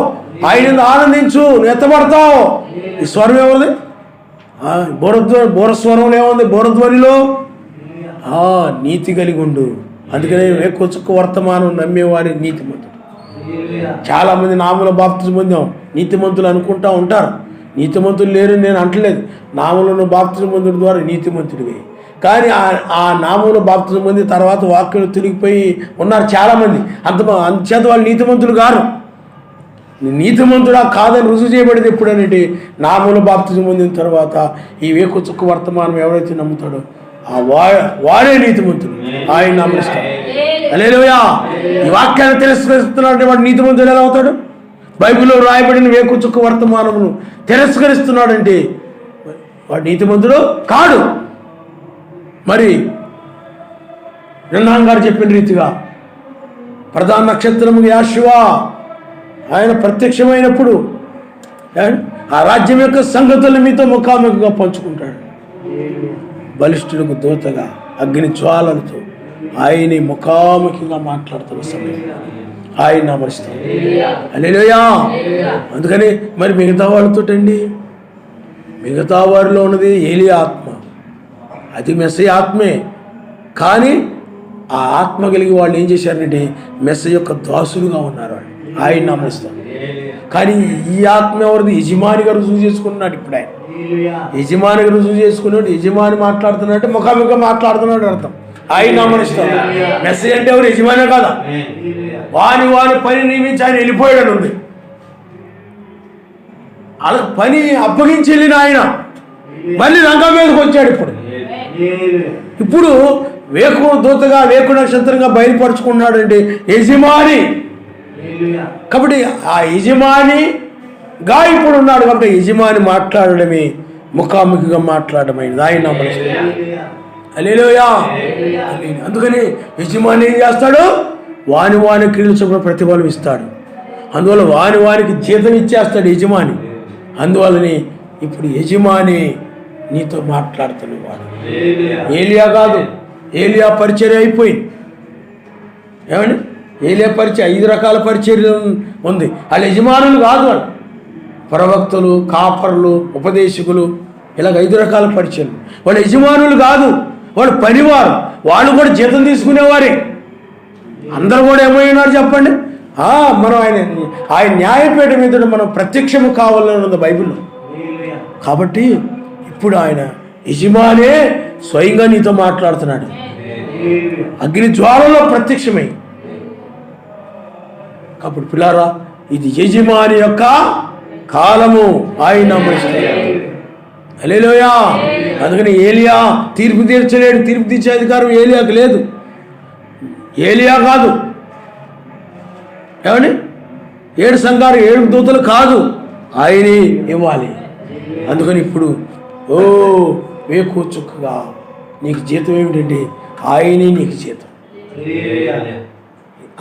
[SPEAKER 1] ఆయన ఆనందించు, నువ్వు ఎత్తబడతావు. ఈ స్వరం ఏముంది? బోరస్వరంలో ఏముంది? బోరధ్వనిలో నీతి కలిగి ఉండు. అందుకనే వేకొచ్చుకు వర్తమానం నమ్మేవాడి నీతిమంతుడు. చాలామంది నామముల బాప్తిజం పొందాం నీతిమంతులు అనుకుంటా ఉంటారు. నీతిమంతులు లేరు నేను అంటలేదు. నామములను బాప్తిజం పొందడం ద్వారా నీతిమంతుడివి. కానీ ఆ నామముల బాప్తిజం పొంది తర్వాత వాక్యం తిరిగిపోయి ఉన్నారు చాలామంది. అంతచేత వాళ్ళు నీతిమంతులు గారు. నీతిమంతుడా కాదని రుజువు చేయబడింది ఎప్పుడనేటి? నామముల బాప్తిజం పొందిన తర్వాత ఈ వేకొచ్చుకు వర్తమానం ఎవరైతే నమ్ముతాడో వాడే నీతిమంతుడు. ఆయన నమ్మిస్తాడు. హల్లెలూయా. ఈ వాక్యాన్ని తిరస్కరిస్తున్నాడంటే వాడు నీతిమంతుడు ఎలా అవుతాడు? బైబిల్లో రాయబడిన వేకొచ్చుకు వర్తమానమును తిరస్కరిస్తున్నాడంటే వాడు నీతిమంతుడు కాడు. మరి బ్రహ్మాం గారు చెప్పిన రీతిగా ప్రధాన నక్షత్రము యెహోషువ ఆయన ప్రత్యక్షమైనప్పుడు ఆ రాజ్యం యొక్క సంగతులు మీతో ముఖాముఖిగా పంచుకుంటాడు. బలిష్ఠులకు దూతగా అగ్ని జ్వాలలతో ఆయన ముఖాముఖిగా మాట్లాడుతున్న సమయం ఆయన అమరుస్తాడు. హల్లెలూయా. అందుకని మరి మిగతా వాళ్ళతోటండి, మిగతా వారిలో ఉన్నది ఏలియా ఆత్మ, అది మెస్సయ్య ఆత్మే. కానీ ఆ ఆత్మ కలిగి వాళ్ళు ఏం చేశారంటే మెస్సయ్య యొక్క దాసులుగా ఉన్నారు. వాళ్ళు ఆయన అమరుస్తాడు. కానీ ఈ ఆత్మ ఎవరిది? యజమానిగా రుజువు చేసుకున్నాడు. ఇప్పుడు ఆయన యజమానిగా రుజువు చేసుకున్నాడు. యజమాని మాట్లాడుతున్నాడు, ముఖాముఖిగా మాట్లాడుతున్నాడు అర్థం. ఆయన అమరుస్తాడు. మెస్సయ్య అంటే ఎవరు? యజమానే కాదా? వాని పని నియమించి ఆయన వెళ్ళిపోయాడు ఉంది. వాళ్ళకి పని అప్పగించి వెళ్ళిన ఆయన మళ్ళీ రంగం మీదకి వచ్చాడు. ఇప్పుడు వేకు దూతగా వేకు నక్షత్రంగా బయలుపరుచుకున్నాడండి యజమాని. కాబట్టి ఆ యజమానిగా ఇప్పుడు ఉన్నాడు. కాబట్టి యజమాని మాట్లాడడమే ముఖాముఖిగా మాట్లాడమైనది. ఆయన హల్లెలూయా. అందుకని యజమాని ఏం చేస్తాడు? వాని క్రియలు చొప్పున ప్రతిఫలం ఇస్తాడు. అందువల్ల వానికి జీతం ఇచ్చేస్తాడు యజమాని. అందువలని ఇప్పుడు యజమాని నీతో మాట్లాడుతున్నవాడు. ఏలియా కాదు. ఏలియా పరిచర్య అయిపోయింది. ఏమండి? ఏలియా పరిచర్య 5 రకాల పరిచర్య ఉంది. వాళ్ళ యజమానులు కాదు, వాళ్ళు ప్రవక్తలు, కాపరులు, ఉపదేశకులు, ఇలాగ 5 రకాల పరిచర్యలు. వాళ్ళ యజమానులు కాదు, వాళ్ళు పనివారు. వాళ్ళు కూడా జీతం తీసుకునేవారే. అందరూ కూడా ఏమైనారు చెప్పండి? మనం ఆయన న్యాయపీఠ మీద మనం ప్రత్యక్షము కావాలని ఉంది బైబిల్లో. కాబట్టి ఇప్పుడు ఆయన యజమానే స్వయంగా నీతో మాట్లాడుతున్నాడు. అగ్ని జ్వాలలో ప్రత్యక్షమై. కాబట్టి పిల్లారా, ఇది యజమాని యొక్క కాలము. ఆయన హల్లెలూయా. అందుకని ఏలియా తీర్పు తీర్చలేడు. తీర్పు తీర్చే అధికారం ఏలియాకు లేదు. ఏలియా కాదు. ఏమండి? 7 సంఘాలు 7 దూతలు కాదు, ఆయనే ఇవ్వాలి. అందుకని ఇప్పుడు వేకు చుక్కగా నీకు జీతం ఏమిటంటే ఆయనే నీకు జీతం.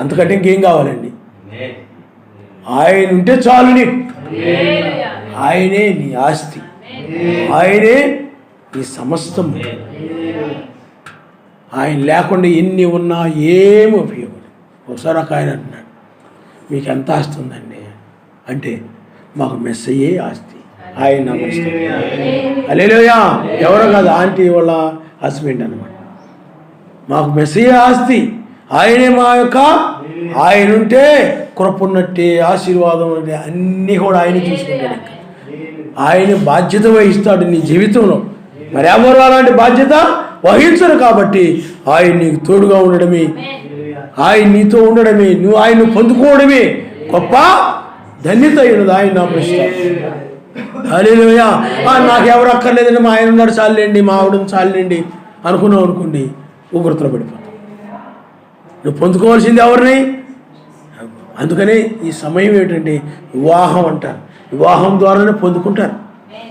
[SPEAKER 1] అంతకంటే ఇంకేం కావాలండి? ఆయన ఉంటే చాలు నీకు. ఆయనే నీ ఆస్తి, ఆయనే నీ సమస్తం. ఆయన లేకుండా ఎన్ని ఉన్నా ఏమి ఉపయోగం. ఒకసారి ఒక ఆయన అంటున్నాడు, మీకు ఎంత ఆస్తి ఉందండి అంటే, మాకు మెస్సయ్యే ఆస్తి, ఆయన నమస్తే. హల్లెలూయా. ఎవరో కాదు, ఆంటీ వాళ్ళ హస్బెండ్ అనమాట. మాకు మెస్సయ్యే ఆస్తి, ఆయనే మా యొక్క, ఆయన ఉంటే కృపన్నట్టే, ఆశీర్వాదం అంటే అన్నీ కూడా ఆయన చూసుకుంటాడు. ఆయన బాధ్యత వహిస్తాడు నీ జీవితంలో. మరి ఎవరు అలాంటి బాధ్యత వహించరు కాబట్టి ఆయన నీకు తోడుగా ఉండడమే, ఆయన నీతో ఉండడమే, నువ్వు ఆయన్ని పొందుకోవడమే గొప్ప ధన్యత అయినది. ఆయన నా ప్రశ్న. హల్లెలూయా. నాకు ఎవరు అక్కర్లేదండి, మా ఆయన ఉన్నాడు చాలండి, మా ఆవిడని చాలండి అనుకున్నావు అనుకోండి, ఉగ్రతలో పడిపోతావు. నువ్వు పొందుకోవాల్సింది ఎవరిని? అందుకని ఈ సమయం ఏంటంటే వివాహం అంటారు. వివాహం ద్వారానే పొందుకుంటారు.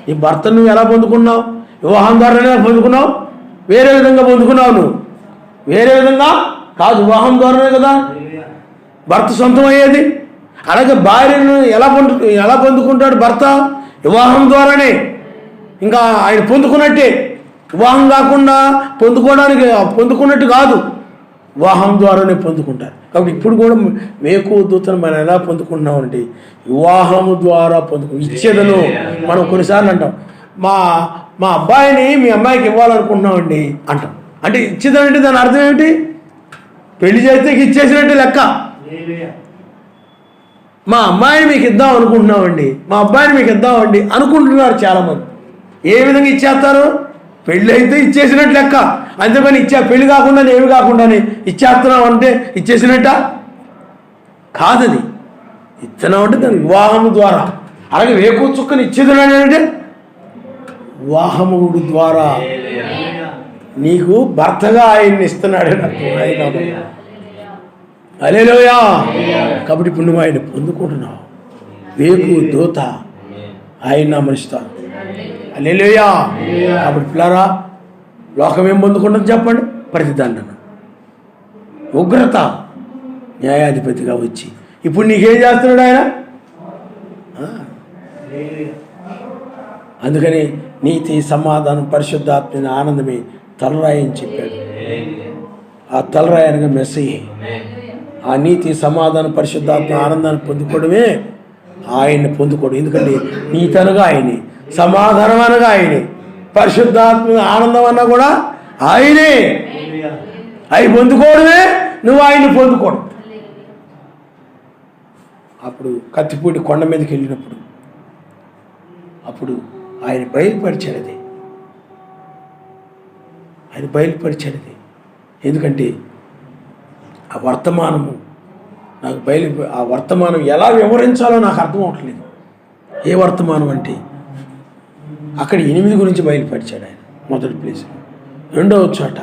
[SPEAKER 1] నీ భర్తను నువ్వు ఎలా పొందుకున్నావు? వివాహం ద్వారానే పొందుకున్నావు. వేరే విధంగా పొందుకున్నావు నువ్వు, వేరే విధంగా కాదు. వివాహం ద్వారానే కదా భర్త సొంతం అయ్యేది. అలాగే భార్యను ఎలా పొందుకుంటాడు భర్త? వివాహం ద్వారానే. ఇంకా ఆయన పొందుకున్నట్టే. వివాహం కాకుండా పొందుకున్నట్టు కాదు, వివాహం ద్వారానే పొందుకుంటారు. కాబట్టి ఇప్పుడు కూడా మేకు దూతను మనం ఎలా పొందుకుంటున్నామంటే వివాహము ద్వారా ఇచ్చేదను. మనం కొన్నిసార్లు అంటాం, మా అబ్బాయిని మీ అమ్మాయికి ఇవ్వాలనుకుంటున్నామండి అంటాం. అంటే ఇచ్చేదనంటే దాని అర్థం ఏమిటి? పెళ్లి చేస్తే ఇచ్చేసినట్టు లెక్క. మా అమ్మాయిని మీకు ఇద్దాం అనుకుంటున్నామండి, మా అబ్బాయిని మీకు ఇద్దామండి అనుకుంటున్నారు చాలామంది. ఏ విధంగా ఇచ్చేస్తారు? పెళ్ళి అయితే ఇచ్చేసినట్టు లెక్క. అంతేకాని పెళ్లి కాకుండా ఏమి కాకుండానే ఇచ్చేస్తున్నాం అంటే ఇచ్చేసినట్ట కాదది. ఇస్తున్నాం అంటే దాని వివాహము ద్వారా. అలాగే వేకు చుక్కని ఇచ్చేదినాడు అంటే వివాహముడు ద్వారా నీకు భర్తగా ఆయన్ని ఇస్తున్నాడు. హల్లెలూయా. కాబట్టి ఇప్పుడు నువ్వు ఆయన పొందుకుంటున్నావు. వేకు దూత ఆయన మనిషిస్తాను. హల్లెలూయా. కాబట్టి పిల్లరా, లోకం ఏం పొందుకుంటుంది చెప్పండి? ప్రతిదండన, ఉగ్రత, న్యాయాధిపతిగా వచ్చి ఇప్పుడు నీకేం చేస్తున్నాడు ఆయన? అందుకని నీతి, సమాధానం, పరిశుద్ధాత్మ, ఆనందమే తలరాయి అని చెప్పాడు. ఆ తలరాయి అనగా మెస్సయ్యే. ఆ నీతి, సమాధానం, పరిశుద్ధాత్మ, ఆనందాన్ని పొందుకోవడమే ఆయన్ని పొందుకోవడం. ఎందుకంటే నీతి అనగా ఆయనే, సమాధానం అనగా ఆయనే, పరిశుద్ధాత్మ, ఆనందం అన్నా కూడా ఆయనే. అవి పొందుకోవడమే నువ్వు ఆయన్ని పొందుకోవడం. అప్పుడు కత్తిపూడి కొండ మీదకి వెళ్ళినప్పుడు అప్పుడు ఆయన బయలుపరిచాడు. ఆయన బయలుపరిచాడు. ఎందుకంటే ఆ వర్తమానము నాకు ఆ వర్తమానం ఎలా వివరించాలో నాకు అర్థం అవట్లేదు. ఏ వర్తమానం అంటే అక్కడ 8 గురించి బయలుపరిచాడు ఆయన మొదటి ప్లేస్. రెండవ చోట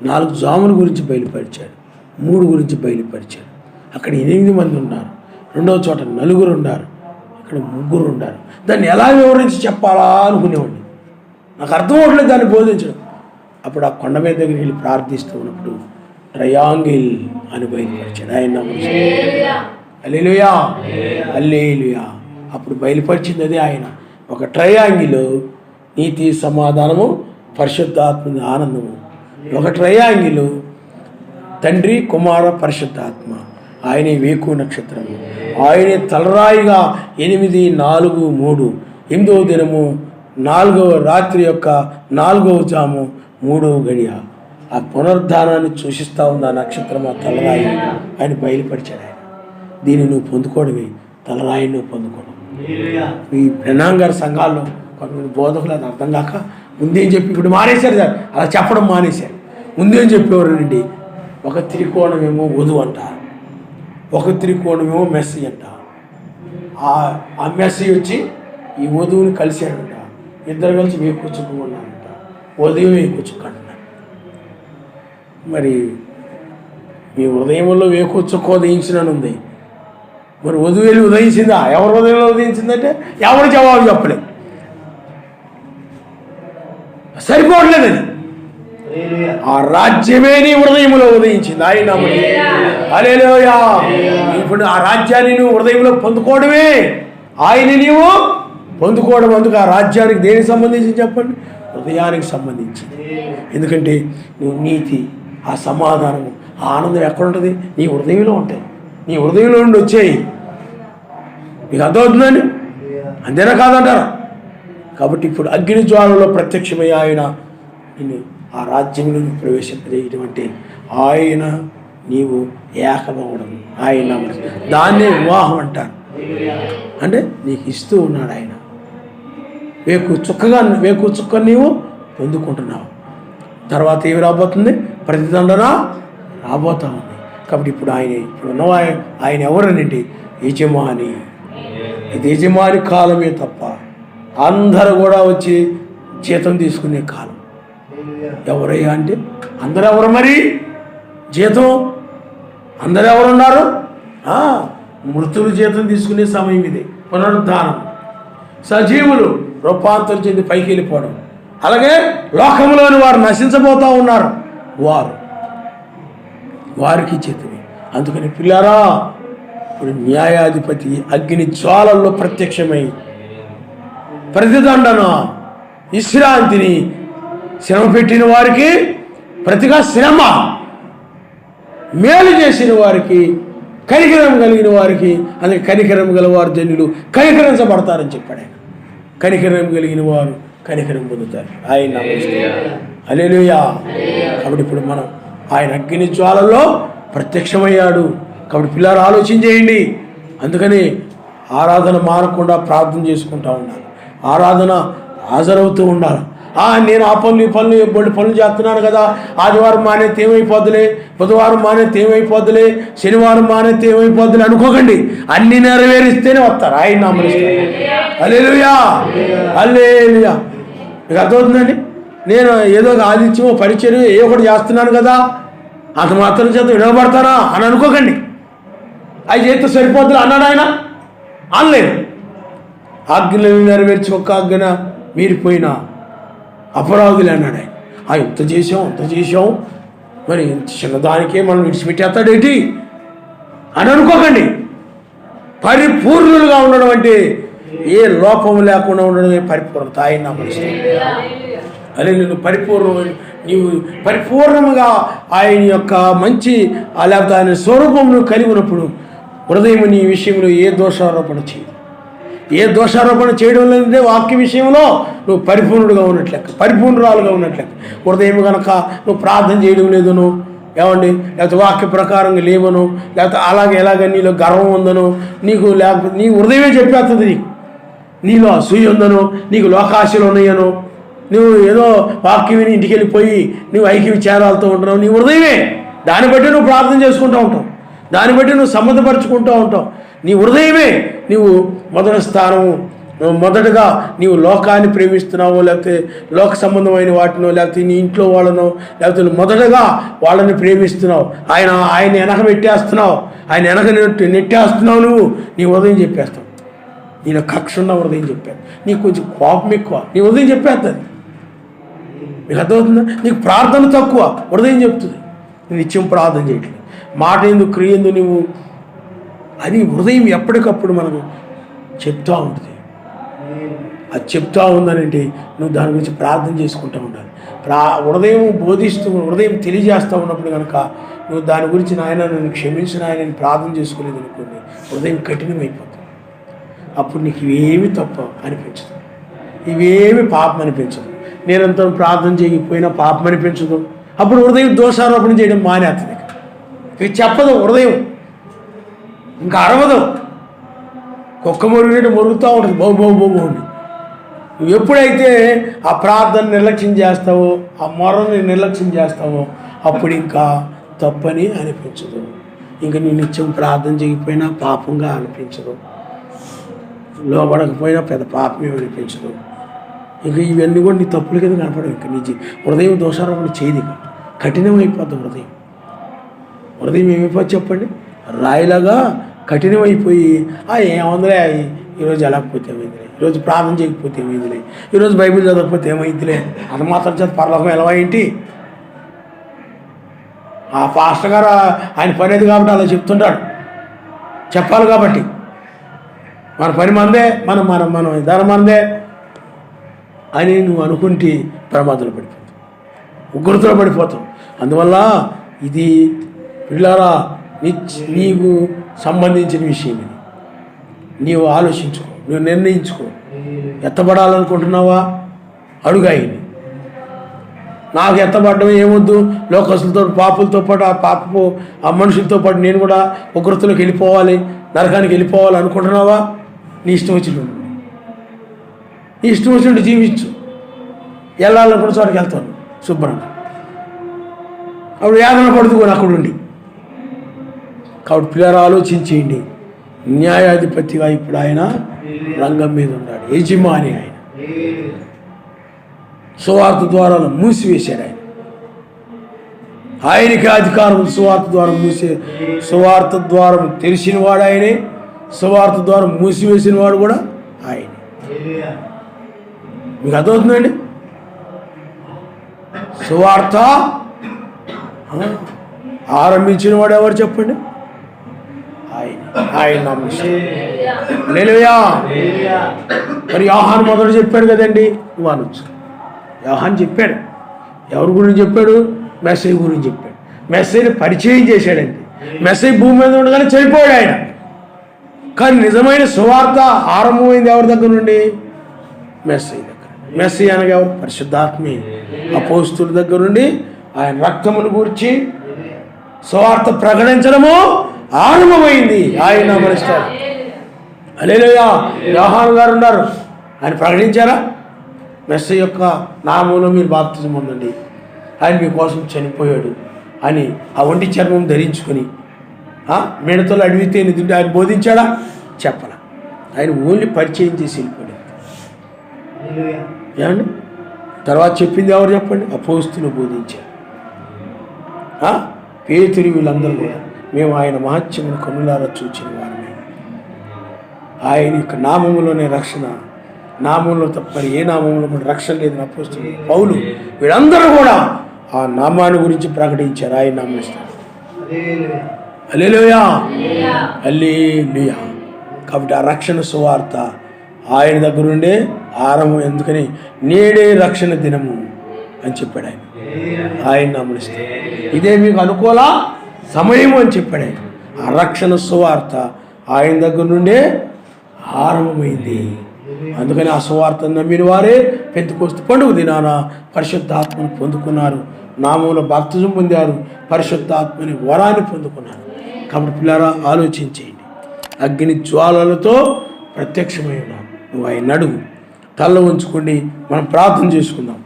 [SPEAKER 1] 4 జాముల గురించి బయలుపరిచాడు. 3 గురించి బయలుపరిచాడు. అక్కడ 8 మంది ఉన్నారు. రెండవ చోట 4 ఉన్నారు. ఇక్కడ 3 ఉన్నారు. దాన్ని ఎలా వివరించి చెప్పాలా అనుకునేవాడిని. నాకు అర్థం అవట్లేదు దాన్ని బోధించడం. అప్పుడు ఆ కొండ మీద దగ్గరికి వెళ్ళి ప్రార్థిస్తూ ఉన్నప్పుడు ట్రయాంగిల్ అని బయలుపరిచాడు ఆయన. హల్లెలూయా, హల్లెలూయా. అప్పుడు బయలుపరిచింది అదే ఆయన. ఒక ట్రయాంగిల్, నీతి, సమాధానము, పరిశుద్ధాత్మ, ఆనందము. ఒక ట్రయాంగిల్ తండ్రి, కుమార, పరిశుద్ధాత్మ. ఆయనే వేకు నక్షత్రము. ఆయనే తలరాయిగా 8, 4, 3. 8వ దినము 4వ రాత్రి యొక్క 4వ జాము 3వ గడియ. ఆ పునరుద్ధానాన్ని సూచిస్తూ ఉంది ఆ నక్షత్రం, ఆ తలరాయి. ఆయన బయలుపరిచాడు. ఆయన దీన్ని నువ్వు పొందుకోవడమే, తలరాయిని నువ్వు పొందుకోవడం. ఈ ప్రణాంగార సంఘాల్లో కొంతమంది బోధకులు అది అర్థం కాక ముందేం చెప్పి ఇప్పుడు మానేశారు సార్, అలా చెప్పడం మానేశారు. ముందేం చెప్పేవారండి, ఒక త్రికోణమేమో వధువు అంట, ఒక త్రికోణమేమో మెస్సీ అంట. ఆ మెస్సీ వచ్చి ఈ వధువుని కలిశాడంట. ఇద్దరు కలిసి వేకొచ్చుకున్నారంట. వధువు వేకొచ్చుకుంటున్నారు. మరి మీ హృదయంలో వేకొచ్చుకో ఉదయించిననుంది. మరి వధువు వెళ్ళి ఉదయించిందా? ఎవరి హృదయంలో ఉదయించిందంటే ఎవరు జవాబు చెప్పలేదు. సరిపోవట్లేదు అది. ఆ రాజ్యమే నీ హృదయంలో ఉదయించింది. ఆయన హల్లెలూయా. ఇప్పుడు ఆ రాజ్యాన్ని నువ్వు హృదయంలో పొందుకోవడమే, ఆయన నీవు పొందుకోవడం. అందుకు ఆ రాజ్యానికి దేనికి సంబంధించి చెప్పండి? హృదయానికి సంబంధించి. ఎందుకంటే నువ్వు నీతి, ఆ సమాధానము, ఆ ఆనందం ఎక్కడ ఉంటుంది? నీ హృదయంలో ఉంటాయి. నీ హృదయంలో నుండి వచ్చాయి. మీకు అర్థమవుతుందండి? అంతేనా కాదంటారా? కాబట్టి ఇప్పుడు అగ్ని జ్వాలలో ప్రత్యక్షమై ఆయన నిన్ను ఆ రాజ్యంలో ప్రవేశింపజేయడం అంటే ఆయన నీవు ఏకమవడం. ఆయన దాన్నే వివాహం అంటారు. అంటే నీకు ఇస్తూ ఉన్నాడు ఆయన. వేకు చుక్క నీవు పొందుకుంటున్నావు. తర్వాత ఏమి రాబోతుంది? ప్రతిదండన రాబోతా ఉంది. కాబట్టి ఇప్పుడు ఉన్న ఆయన ఎవరనండి? యజమాని. ఇది యజమాని కాలమే తప్ప అందరూ కూడా వచ్చి జీతం తీసుకునే కాలం. ఎవరయ్యా అంటే అందరూ ఎవరు? మరి జీతం అందరూ ఎవరున్నారు? మృతులు జీతం తీసుకునే సమయం ఇది. పునరుద్ధానం. సజీవులు రూపాంతరం చెంది పైకి వెళ్ళిపోవడం. అలాగే లోకంలోని వారు నశించబోతూ ఉన్నారు, వారికి జీతమే. అందుకని పిల్లారా, ఇప్పుడు న్యాయాధిపతి అగ్ని జ్వాలల్లో ప్రత్యక్షమై ప్రతిదండన, విశ్రాంతిని, శ్రమ పెట్టిన వారికి ప్రతిగా శ్రమ, మేలు చేసిన వారికి, కనికరం కలిగిన వారికి, అందుకే కనికరం గలవారు ధన్యులు కనికరించబడతారని చెప్పాడు ఆయన. కనికరం కలిగిన వారు కనికరం పొందుతారు. ఆయన హల్లెలూయా. కాబట్టి ఇప్పుడు మనం ఆయన అగ్ని జ్వాలల్లో ప్రత్యక్షమయ్యాడు. కాబట్టి పిల్లలు ఆలోచన చేయండి. అందుకని ఆరాధన మానకుండా ప్రార్థన చేసుకుంటూ ఉండాలి. ఆరాధన హాజరవుతూ ఉండాలి. నేను ఆ పనులు ఈ పనులు బొడ్డు పనులు చేస్తున్నాను కదా, ఆదివారం మానేస్తే ఏమైపోద్దులే, బుధవారం మానేస్తే ఏమైపోద్దులే, శనివారం మానేస్తే ఏమైపోద్దులే అనుకోకండి. అన్ని నెరవేరిస్తేనే వస్తారు. ఆయన నామరిస్తారు. హల్లెలూయా, హల్లెలూయా. మీకు అర్థమవుతుందండి? నేను ఏదో ఒక ఆదిత్యమో పరిచయం ఏ ఒకటి చేస్తున్నాను కదా, అంత మాత్రం చేత విడవబడతానా అని అనుకోకండి. అవి చేస్తే సరిపోద్దులు అన్నాడు ఆయన. అనలేదు. ఆజ్ఞలను నెరవేర్చి ఒక్క ఆజ్ఞన మీరిపోయినా అపరాధులు అన్నాడు ఆయన. ఇంత చేసాం మరి చిన్నదానికే మనం విడిచిపెట్టేస్తాడేంటి అని అనుకోకండి. పరిపూర్ణులుగా ఉండడం అంటే ఏ లోపం లేకుండా ఉండడమే పరిపూర్ణత. ఆయన నమ్మకం. అదే నీవు పరిపూర్ణముగా ఆయన యొక్క మంచి లేకపోతే ఆయన స్వరూపమును కలిగి ఉన్నప్పుడు హృదయం నీ విషయంలో ఏ దోషారోపణ చేయదు. ఏ దోషారోపణ చేయడం లేదంటే వాక్య విషయంలో నువ్వు పరిపూర్ణుడుగా ఉన్నట్లెక్క, పరిపూర్ణురాలుగా ఉన్నట్లెక్క. హృదయం కనుక నువ్వు ప్రార్థన చేయడం లేదును, ఏమండి, లేకపోతే వాక్య ప్రకారంగా లేవను, లేకపోతే ఎలాగ నీలో గర్వం ఉందను, లేకపోతే నీ హృదయమే చెప్పేస్తుంది. నీలో అసూయ ఉందను, నీకు లోకాశలు ఉన్నాయను, నువ్వు ఏదో వాక్యం విని ఇంటికి వెళ్ళిపోయి నువ్వు ఐక్య విచారాలతో ఉంటున్నావు. నీ హృదయమే. దాన్ని బట్టి నువ్వు ప్రార్థన చేసుకుంటూ ఉంటావు, దాన్ని బట్టి నువ్వు సంబంధపరుచుకుంటూ ఉంటావు. నీ హృదయమే నీవు మొదటి స్థానము. మొదటగా నీవు లోకాన్ని ప్రేమిస్తున్నావు, లేకపోతే లోక సంబంధమైన వాటినో, లేకపోతే నీ ఇంట్లో వాళ్ళనో, లేకపోతే మొదటగా వాళ్ళని ప్రేమిస్తున్నావు. ఆయన వెనక పెట్టేస్తున్నావు, ఆయన వెనక నెట్టేస్తున్నావు. నువ్వు నీ హృదయం చెప్పేస్తావు. నీలో కక్ష ఉన్న హృదయం చెప్పాను. నీకు కొంచెం కోపం ఎక్కువ, నీ హృదయం చెప్పేస్తుంది. మీకు అర్థమవుతుందా? నీకు ప్రార్థన తక్కువ, హృదయం చెప్తుంది. నేను నిత్యం ప్రార్థన చేయట్లేదు, మాట ఎందుకు, క్రియ ఎందుకు, నువ్వు అది హృదయం ఎప్పటికప్పుడు మనకు చెప్తూ ఉంటుంది. అది చెప్తూ ఉందనంటే నువ్వు దాని గురించి ప్రార్థన చేసుకుంటూ ఉండాలి. హృదయం హృదయం తెలియజేస్తూ ఉన్నప్పుడు కనుక నువ్వు దాని గురించి నాయన నన్ను క్షమించిన ఆయన ప్రార్థన చేసుకోలేదు అనుకోండి, హృదయం కఠినమైపోతుంది. అప్పుడు నీకు ఇవేమి తప్పు అనిపించదు, ఇవేమి పాపం అనిపించదు. నిరంతరం ప్రార్థన చేయకపోయినా పాపం అనిపించదు. అప్పుడు హృదయం దోషారోపణ చేయడం మానేస్తుంది. ఇక చెప్పదు హృదయం, ఇంకా అరవదు. కుక్క మురిగినట్టు మురుగుతూ ఉంటుంది, బాబు. నువ్వు ఎప్పుడైతే ఆ ప్రార్థన నిర్లక్ష్యం చేస్తావో, ఆ మొరని నిర్లక్ష్యం చేస్తావో, అప్పుడు ఇంకా తప్పని అనిపించదు. ఇంకా నీ నిత్యం ప్రార్థన చేయకపోయినా పాపంగా అనిపించదు, లోబడకపోయినా పెద్ద పాపమే అనిపించదు. ఇంకా ఇవన్నీ కూడా నీ తప్పుల కింద కనపడవు. ఇంకా నీ హృదయం దోషారోపణ చేయదు, ఇక కఠినమైపోద్ది హృదయం ఏమైపోద్ది చెప్పండి? రాయిలాగా కఠినమైపోయి ఏముందిలే, ఈరోజు వెళ్ళకపోతే ఏమైందిలే, ఈరోజు ప్రార్థన చేయకపోతే ఏమైందిలే, ఈరోజు బైబిల్ చదవకపోతే ఏమైందిలే, అది మాత్రం చేత పరలోకం ఎలా ఏంటి ఆ పాస్టర్ గారు ఆయన పని అది కాబట్టి అలా చెప్తుంటాడు, చెప్పాలి కాబట్టి. మన పని మనదే, మనం మనం మనం విధానం మనదే అని నువ్వు అనుకుంటే ప్రమాదంలో పడిపోతావు, ఉగ్రతలో పడిపోతావు. అందువల్ల ఇది పిల్లారా నీకు సంబంధించిన విషయం. ఇది నీవు ఆలోచించుకో, నువ్వు నిర్ణయించుకో. ఎత్తబడాలనుకుంటున్నావా? అడుగాయని. నాకు ఎత్తబడడం ఏమొద్దు, లోకస్తులతో పాపులతో పాటు ఆ మనుషులతో పాటు నేను కూడా ఉగ్రతలోకి వెళ్ళిపోవాలి, నరకానికి వెళ్ళిపోవాలి అనుకుంటున్నావా? నీ ఇష్టం వచ్చినట్టు, నీ ఇష్టం వచ్చినట్టు జీవించు. వెళ్ళాలనుకున్న చోటకి వెళ్తాను శుభ్రంగా. అప్పుడు యాదన పడుతుకొని అక్కడుండి. కాబట్టి పిల్లలు ఆలోచించేయండి. న్యాయాధిపతిగా ఇప్పుడు ఆయన రంగం మీద ఉన్నాడు, యజమాని ఆయన. సువార్త ద్వారాలు మూసివేశాడు ఆయన. ఆయనకి అధికారం. సువార్త ద్వారం సువార్త ద్వారం తెలిసిన వాడు ఆయనే, సువార్త ద్వారం మూసివేసిన వాడు కూడా ఆయనే. మీకు అర్థమవుతుందండి? సువార్త ఆరంభించిన వాడు ఎవరు చెప్పండి? ఆయన హల్లెలూయా. మరి యోహాను మొదలు చెప్పాడు కదండి, నువ్వు అనొచ్చు. యోహాను చెప్పాడు. ఎవరి గురించి చెప్పాడు? మెస్సీ గురించి చెప్పాడు. మెస్సీని పరిచయం చేశాడండి. మెస్సీ భూమి మీద ఉండగానే చనిపోయాడు ఆయన. కానీ నిజమైన సువార్త ఆరంభమైంది ఎవరి దగ్గర నుండి? మెస్సీ దగ్గర. మెస్సీ అనగా ఎవరు? పరిశుద్ధాత్మే. అపోస్తుల దగ్గర నుండి ఆయన రక్తమును గూర్చి సువార్త ప్రకటించడము ఆరంభమైంది. ఆయన నామనిస్తారు. హల్లెలూయా. యోహాను గారు ఉన్నారు, ఆయన ప్రకటించారా? మెస్సీ యొక్క నామంలో మీరు బాప్తిజం పొందండి, ఆయన మీకోసం చనిపోయాడు అని ఆ ఒంటి చర్మం ధరించుకొని మిడతలు అడిగితే తింటే ఆయన బోధించాడా? చెప్పాల. ఆయన ఓన్లీ పరిచయం చేసి వెళ్ళిపోయాడు. ఏమండి? తర్వాత చెప్పింది ఎవరు చెప్పండి? అపోస్తులు బోధించారు. పేతురు వీళ్ళందరూ కూడా మేము ఆయన మహత్యమును కన్నులారా చూచిన వారమే. ఆయన యొక్క నామములోనే రక్షణ, నామంలో తప్ప ఏ నామంలో కూడా రక్షణ లేదని అపోస్తులు పౌలు వీళ్ళందరూ కూడా ఆ నామాన్ని గురించి ప్రకటించారు. ఆయన నామనిస్తారు. హల్లెలూయా, హల్లెలూయా. కాబట్టి ఆ రక్షణ సువార్త ఆయన దగ్గర ఉండే ఆరంభం. ఎందుకని? నేడే రక్షణ దినము అని చెప్పాడు ఆయన. ఆయన నామనిస్తారు. ఇదే మీకు అనుకూల సమయం అని చెప్పాడు ఆయన. ఆ రక్షణ సువార్త ఆయన దగ్గర నుండే ఆరంభమైంది. అందుకని ఆ సువార్తను నమ్మిన వారే పెంతెకొస్తు పండుగ దినాన పరిశుద్ధాత్మను పొందుకున్నారు, నామంలో బాప్తిజం పొందారు, పరిశుద్ధాత్మని వరాన్ని పొందుకున్నారు. కాబట్టి పిల్లరా ఆలోచించేయండి. అగ్ని జ్వాలలతో ప్రత్యక్షమై ఉన్నాం. నువ్వు ఆయన అడుగు. తల్ల ఉంచుకోండి, మనం ప్రార్థన చేసుకుందాం.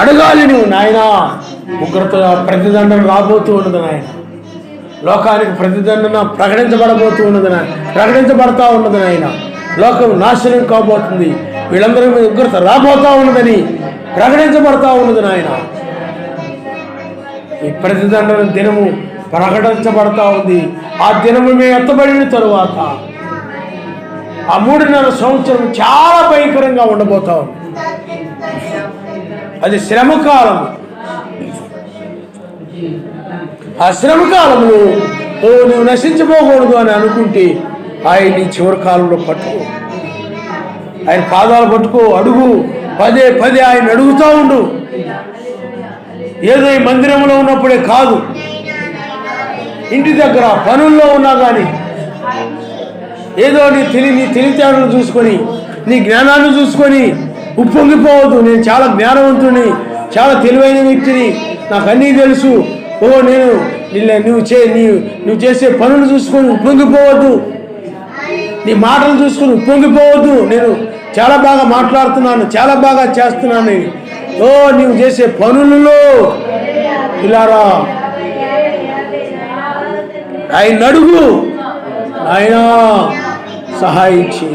[SPEAKER 1] అడగాలి నువ్వు. నాయన ఉగ్రత ప్రతిదండన రాబోతూ ఉన్నది నాయన. లోకానికి ప్రతిదండన ప్రకటించబడబోతూ ఉన్నది నాయన, ప్రకటించబడతా ఉన్నది నాయన. లోకం నాశనం కాబోతుంది, వీళ్ళందరి మీద ఉగ్రత రాబోతా ఉన్నదని ప్రకటించబడతా ఉన్నది నాయన. ఈ ప్రతిదండన దినము ప్రకటించబడతా ఉంది. ఆ దినము మేము ఎత్తబడిన తరువాత ఆ 3.5 సంవత్సరం చాలా భయంకరంగా ఉండబోతా ఉంది. అది శ్రమకాలం. ఆ శ్రమకాలంలో నువ్వు నశించిపోకూడదు అని అనుకుంటే ఆయన్ని చివరి కాలంలో పట్టుకో, ఆయన పాదాలు పట్టుకో, అడుగు. పదే పదే ఆయన అడుగుతూ ఉండు. ఏదో ఈ మందిరంలో ఉన్నప్పుడే కాదు, ఇంటి దగ్గర పనుల్లో ఉన్నా కానీ ఏదో నీ తెలివితేటలు చూసుకొని, నీ జ్ఞానాన్ని చూసుకొని ఉప్పొంగిపోవద్దు. నేను చాలా జ్ఞానవంతుడిని, చాలా తెలివైన వ్యక్తిని, నాకు అన్నీ తెలుసు, నేను నువ్వు చేసే పనులు చూసుకొని ఉప్పొంగిపోవద్దు. నీ మాటలు చూసుకొని ఉప్పొంగిపోవద్దు. నేను చాలా బాగా మాట్లాడుతున్నాను, చాలా బాగా చేస్తున్నాను. నీవు చేసే పనులలో ఇలారా ఆయన అడుగు. ఆయన సహాయించి